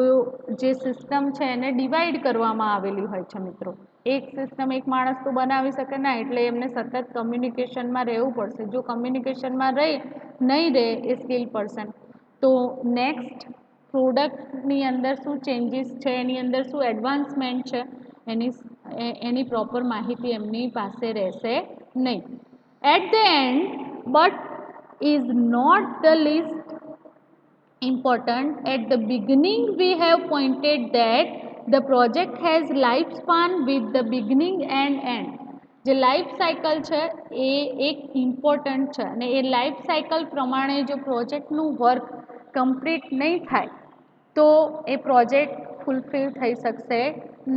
જે સિસ્ટમ છે એને ડિવાઈડ કરવામાં આવેલી હોય છે મિત્રો. એક સિસ્ટમ એક માણસ તો બનાવી શકે ના, એટલે એમને સતત કમ્યુનિકેશનમાં રહેવું પડશે. જો કમ્યુનિકેશનમાં નહીં રહે એ સ્કિલ પર્સન, તો નેક્સ્ટ પ્રોડક્ટની અંદર શું ચેન્જીસ છે, એની અંદર શું એડવાન્સમેન્ટ છે, એની પ્રોપર માહિતી એમની પાસે રહેશે નહીં. At the end, but is not the least important, at the beginning we have pointed that the project has lifespan with the beginning and end. જે લાઈફ સાયકલ છે એ એક ઇમ્પોર્ટન્ટ છે અને એ લાઈફ સાયકલ પ્રમાણે જો પ્રોજેક્ટનું વર્ક કમ્પ્લીટ નહીં થાય તો એ પ્રોજેક્ટ ફૂલફિલ થઈ શકશે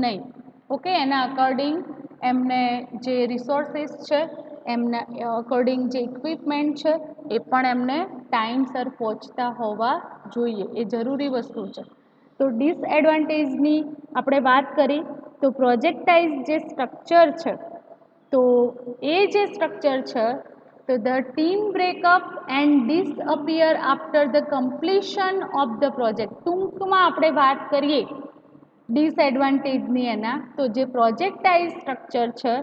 નહીં. ઓકે, એના અકોર્ડિંગ એમને જે રિસોર્સિસ છે, એમના અકોર્ડિંગ જે ઇક્વિપમેન્ટ છે એ પણ એમને ટાઈમસર પહોંચતા હોવા જોઈએ. એ જરૂરી વસ્તુ છે. તો ડિસએડવાન્ટેજની આપણે વાત કરી તો પ્રોજેક્ટાઇઝ જે સ્ટ્રક્ચર છે, તો એ જે સ્ટ્રક્ચર છે તો the team breakup and disappear after the completion of the project. ટૂંકમાં આપણે વાત કરીએ ડિસએડવાન્ટેજની એના, તો જે પ્રોજેક્ટાઇઝ સ્ટ્રક્ચર છે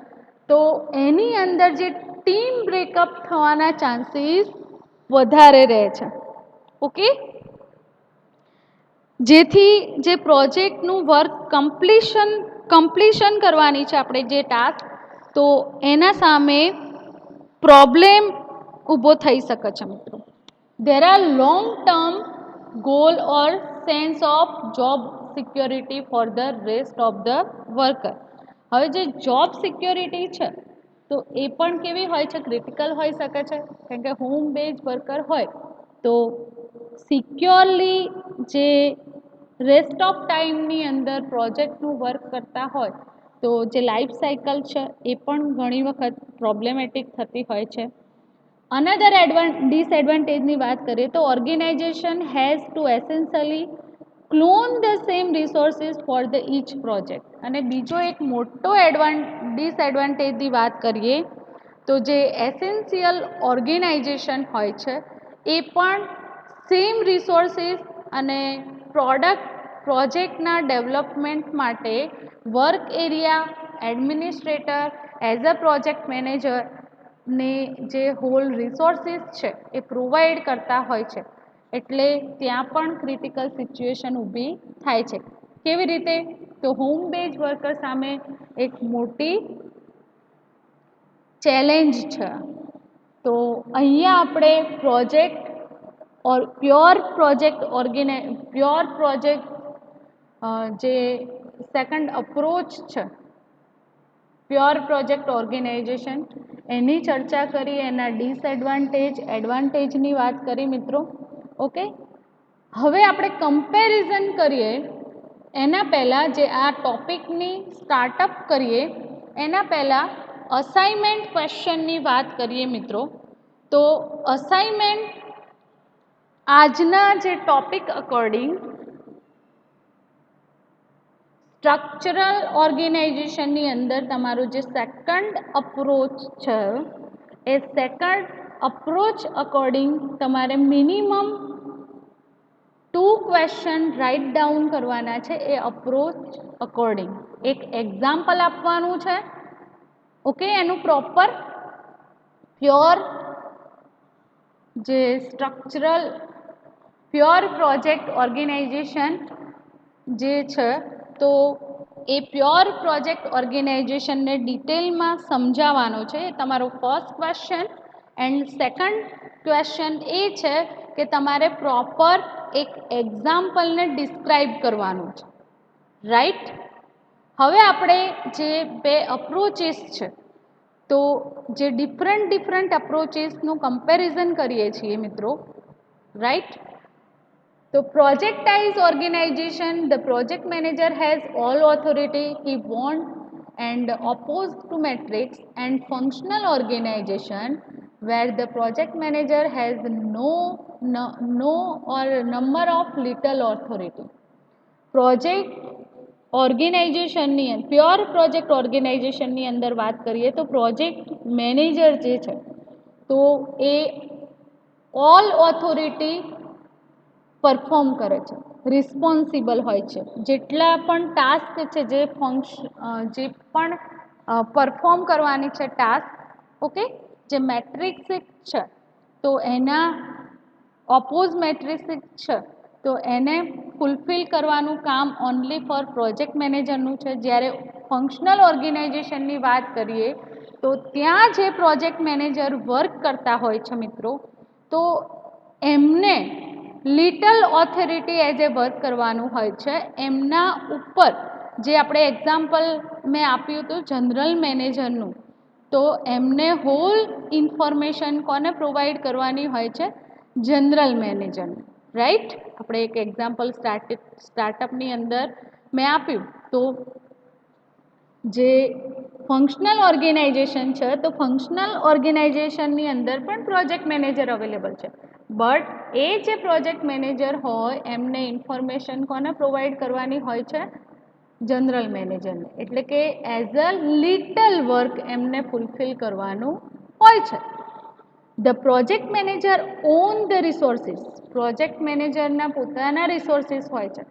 તો એની અંદર જે ટીમ બ્રેકઅપ થવાના ચાન્સીસ વધારે રહે છે. ઓકે, જેથી જે પ્રોજેક્ટનું વર્ક કમ્પ્લીશન કરવાની છે આપણે જે ટાસ્ક, તો એના સામે પ્રોબ્લેમ ઊભો થઈ શકે છે મિત્રો. there are long term goal or sense of job security for the rest of the worker. હવે જે જોબ સિક્યોરિટી છે તો એ પણ કેવી હોય છે, ક્રિટિકલ હોઈ શકે છે. કારણ કે હોમ બેઝ વર્કર હોય તો સિક્યોરલી જે રેસ્ટ ઓફ ટાઈમની અંદર પ્રોજેક્ટનું વર્ક કરતા હોય તો જે લાઈફ સાયકલ છે એ પણ ઘણી વખત પ્રોબ્લેમેટિક થતી હોય છે. અનધર ડિસએડવાન્ટેજની વાત કરીએ તો organization has to essentially clone the same resources for the each project. અને બીજો એક મોટો ડિસએડવાન્ટેજની વાત કરીએ તો જે એસેન્શિયલ ઓર્ગેનાઇઝેશન હોય છે એ પણ સેમ રિસોર્સિસ અને પ્રોજેક્ટના ડેવલપમેન્ટ માટે work area, administrator, as a project manager ને જે હોલ રિસોર્સિસ છે એ પ્રોવાઈડ કરતા હોય છે. એટલે ત્યાં પણ ક્રિટિકલ સિચ્યુએશન ઊભી થાય છે. કેવી રીતે? તો હોમ બેઝ વર્કર સામે એક મોટી ચેલેન્જ છે. તો અહીંયા આપણે પ્યોર પ્રોજેક્ટ જે સેકન્ડ અપ્રોચ છે, પ્યોર પ્રોજેક્ટ ઓર્ગેનાઇઝેશન, એની ચર્ચા કરી, એના એડવાન્ટેજની વાત કરી મિત્રો. ઓકે, હવે આપણે કમ્પેરિઝન કરીએ એના પહેલાં, જે આ ટોપિકની સ્ટાર્ટઅપ કરીએ એના પહેલાં અસાઇનમેન્ટ ક્વેશ્ચનની વાત કરીએ મિત્રો. તો અસાઇનમેન્ટ આજના જે ટોપિક અકોર્ડિંગ સ્ટ્રક્ચરલ ઓર્ગેનાઇઝેશનની અંદર તમારું જે સેકન્ડ અપ્રોચ છે એ સેકન્ડ અપ્રોચ અકોર્ડિંગ તમારે મિનિમમ 2 ક્વેશ્ચન રાઇટ ડાઉન કરવાના છે. એ અપ્રોચ અકોર્ડિંગ એક એક્ઝામ્પલ આપવાનું છે. ઓકે, એનું પ્રોપર પ્યોર જે સ્ટ્રક્ચરલ પ્યોર પ્રોજેક્ટ ઓર્ગેનાઇઝેશન જે છે તો એ પ્યોર પ્રોજેક્ટ ઓર્ગેનાઇઝેશનને ડિટેલમાં સમજાવવાનો છે. તમારો first question. And second question એ છે કે તમારે પ્રોપર એક એક્ઝામ્પલને ડિસ્ક્રાઇબ કરવાનું છે. રાઈટ? હવે આપણે જે બે અપ્રોચીસ છે તો જે ડિફરન્ટ અપ્રોચીસનું કમ્પેરિઝન કરીએ છીએ મિત્રો. રાઈટ? તો projectized organization, the project manager has all authority. He won't and opposed to matrix and functional organization where the project manager has no or number of little authority. Project ઓર્ગેનાઇઝેશનની pure project ઓર્ગેનાઇઝેશનની અંદર વાત કરીએ તો project manager જે છે તો એ all authority perform કરે છે, રિસ્પોન્સિબલ હોય છે. જેટલા પણ ટાસ્ક છે જે જે પણ પરફોર્મ કરવાની છે ટાસ્ક, ઓકે, જે મેટ્રિક્સ છે તો એના ઓપોઝ મેટ્રિક્સ છે તો એને ફૂલફિલ કરવાનું કામ ઓનલી ફોર પ્રોજેક્ટ મેનેજરનું છે. જ્યારે ફંક્શનલ ઓર્ગેનાઇઝેશનની વાત કરીએ તો ત્યાં જે પ્રોજેક્ટ મેનેજર વર્ક કરતા હોય છે મિત્રો, તો એમને little authority as a work કરવાનું હોય છે. એમના ઉપર જે આપણે એક્ઝામ્પલ મેં આપ્યું હતું જનરલ મેનેજરનું, તો એમને હોલ ઇન્ફોર્મેશન કોને પ્રોવાઈડ કરવાની હોય છે? જનરલ મેનેજરને, રાઈટ. આપણે એક એક્ઝામ્પલ સ્ટાર્ટઅપની અંદર મેં આપ્યું. તો જે ફંક્શનલ ઓર્ગેનાઇઝેશન છે તો ફંક્શનલ ઓર્ગેનાઇઝેશનની અંદર પણ પ્રોજેક્ટ મેનેજર અવેલેબલ છે. બટ એ જે પ્રોજેક્ટ મેનેજર હોય એમને ઇન્ફોર્મેશન કોને પ્રોવાઈડ કરવાની હોય છે? જનરલ મેનેજરને. એટલે કે એઝ અ લિટલ વર્ક એમને ફૂલફિલ કરવાનું હોય છે. The project manager on the resources. Project મેનેજરના પોતાના રિસોર્સિસ હોય છે.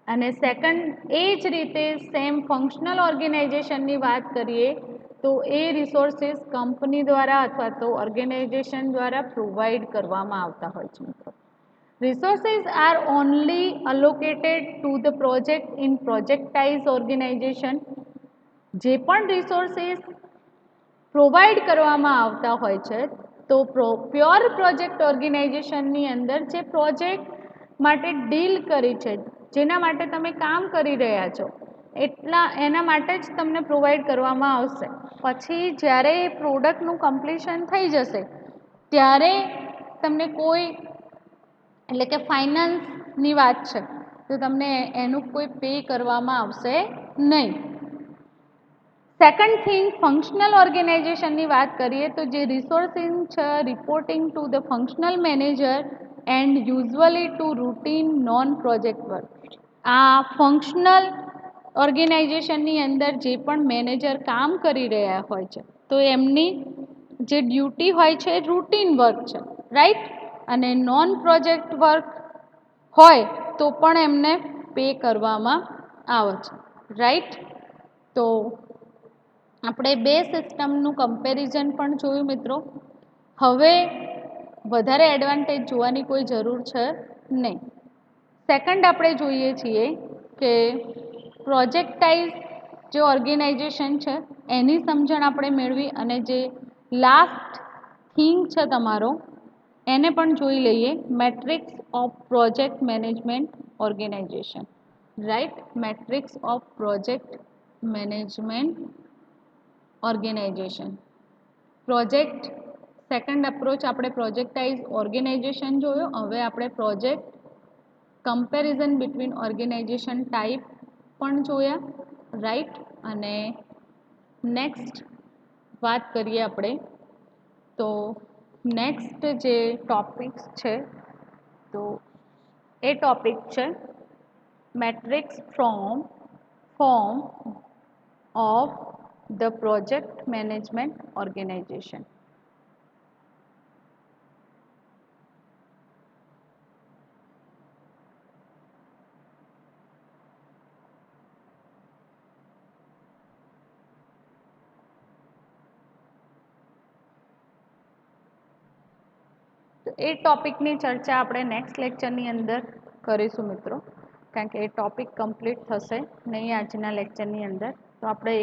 અને સેકન્ડ એ જ રીતે સેમ ફંક્શનલ ઓર્ગેનાઇઝેશનની વાત કરીએ તો એ રિસોર્સિસ કંપની દ્વારા અથવા તો ઓર્ગેનાઇઝેશન દ્વારા પ્રોવાઈડ કરવામાં આવતા હોય છે મિત્રો. Resources are only allocated to the project in projectized organization. જે પણ રિસોર્સિસ પ્રોવાઈડ કરવામાં આવતા હોય છે તો પ્યોર પ્રોજેક્ટ ઓર્ગેનાઇઝેશનની અંદર જે પ્રોજેક્ટ માટે ડીલ કરી છે, જેના માટે તમે કામ કરી રહ્યા છો, એના માટે જ તમને પ્રોવાઈડ કરવામાં આવશે. પછી જ્યારે એ પ્રોડક્ટનું કમ્પ્લીશન થઈ જશે ત્યારે તમને કોઈ, એટલે કે ફાઇનાન્સની વાત છે તો તમને એનું કોઈ પે કરવામાં આવશે નહીં. સેકન્ડ થિંગ, ફંક્શનલ ઓર્ગેનાઇઝેશનની વાત કરીએ તો જે રિસોર્સિંગ છે reporting to the functional manager and usually to routine non project work. આ ફંક્શનલ ઓર્ગેનાઇઝેશનની અંદર જે પણ મેનેજર કામ કરી રહ્યા હોય છે તો એમની જે ડ્યુટી હોય છે એ રૂટીન વર્ક છે, રાઈટ. અને નોન પ્રોજેક્ટ વર્ક હોય તો પણ એમને પે કરવામાં આવે છે, રાઈટ. તો આપણે બે સિસ્ટમનું કમ્પેરિઝન પણ જોયું મિત્રો. હવે વધારે એડવાન્ટેજ જોવાની કોઈ જરૂર છે નહીં. સેકન્ડ આપણે જોઈએ છીએ કે પ્રોજેક્ટાઇઝ જે ઓર્ગેનાઇઝેશન છે એની સમજણ આપણે મેળવી, અને જે લાસ્ટ થિંગ છે તમારો એને પણ જોઈ લઈએ, matrix of project management organization, right. Matrix of project management organization. Project second approach આપણે પ્રોજેક્ટાઇઝ ઓર્ગેનાઇઝેશન જોયો. હવે આપણે project comparison between organization type પણ જોયા, રાઈટ. અને નેક્સ્ટ વાત કરીએ આપણે તો નેક્સ્ટ જે ટોપિક્સ છે તો એ ટોપિક છે matrix form of the project management organization. તો એ ટોપિકની ચર્ચા આપણે નેક્સ્ટ લેક્ચરની અંદર કરીશું મિત્રો, કારણ કે એ ટોપિક કમ્પ્લીટ થશે નહીં આજના લેક્ચરની અંદર. તો આપણે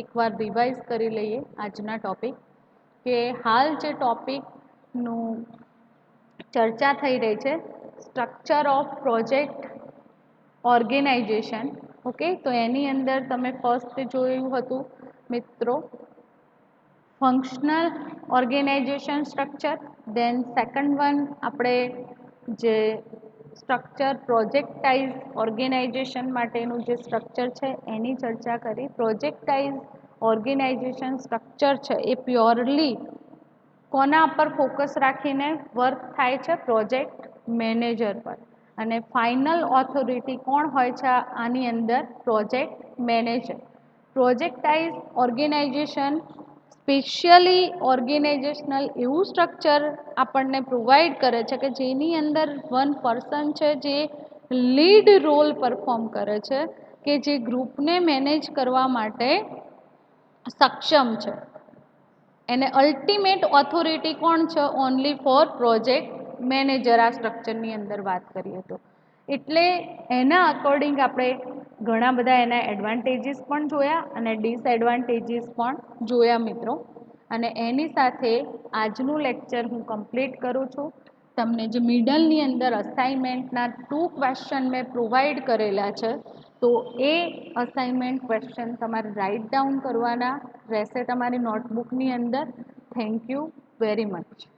એકવાર રિવાઇઝ કરી લઈએ આજના ટોપિક, કે હાલ જે ટોપિકનું ચર્ચા થઈ રહી છે structure of project organization, okay. તો એની અંદર તમે ફર્સ્ટ જોયું હતું મિત્રો functional organization structure. Then second one આપણે જે સ્ટ્રક્ચર પ્રોજેક્ટાઇઝ ઓર્ગેનાઇઝેશન માટેનું જે સ્ટ્રક્ચર છે એની ચર્ચા કરી. પ્રોજેક્ટાઇઝ ઓર્ગેનાઇઝેશન સ્ટ્રક્ચર છે એ પ્યોરલી કોના પર ફોકસ રાખીને વર્ક થાય છે? પ્રોજેક્ટ મેનેજર પર. અને ફાઇનલ ઓથોરિટી કોણ હોય છે આની અંદર? Project manager. Projectized organization specially organizational એવું સ્ટ્રક્ચર આપણને પ્રોવાઈડ કરે છે કે જેની અંદર વન પર્સન છે જે લીડ રોલ પરફોર્મ કરે છે, કે જે ગ્રુપને મેનેજ કરવા માટે સક્ષમ છે. એને અલ્ટિમેટ ઓથોરિટી કોણ છે? Only for project manager. આ સ્ટ્રક્ચરની અંદર વાત કરીએ તો એટલે એના અકોર્ડિંગ આપણે ઘણા બધા એના એડવાન્ટેજીસ પણ જોયા અને ડિસએડવાન્ટેજીસ પણ જોયા મિત્રો. અને એની સાથે આજનું લેક્ચર હું કમ્પ્લીટ કરું છું. તમને જે મિડલની અંદર અસાઇનમેન્ટના 2 ક્વેશ્ચન મેં પ્રોવાઈડ કરેલા છે, તો એ અસાઇનમેન્ટ ક્વેશ્ચન તમારે રાઇટ ડાઉન કરવાના રહેશે તમારી નોટબુકની અંદર. Thank you very much.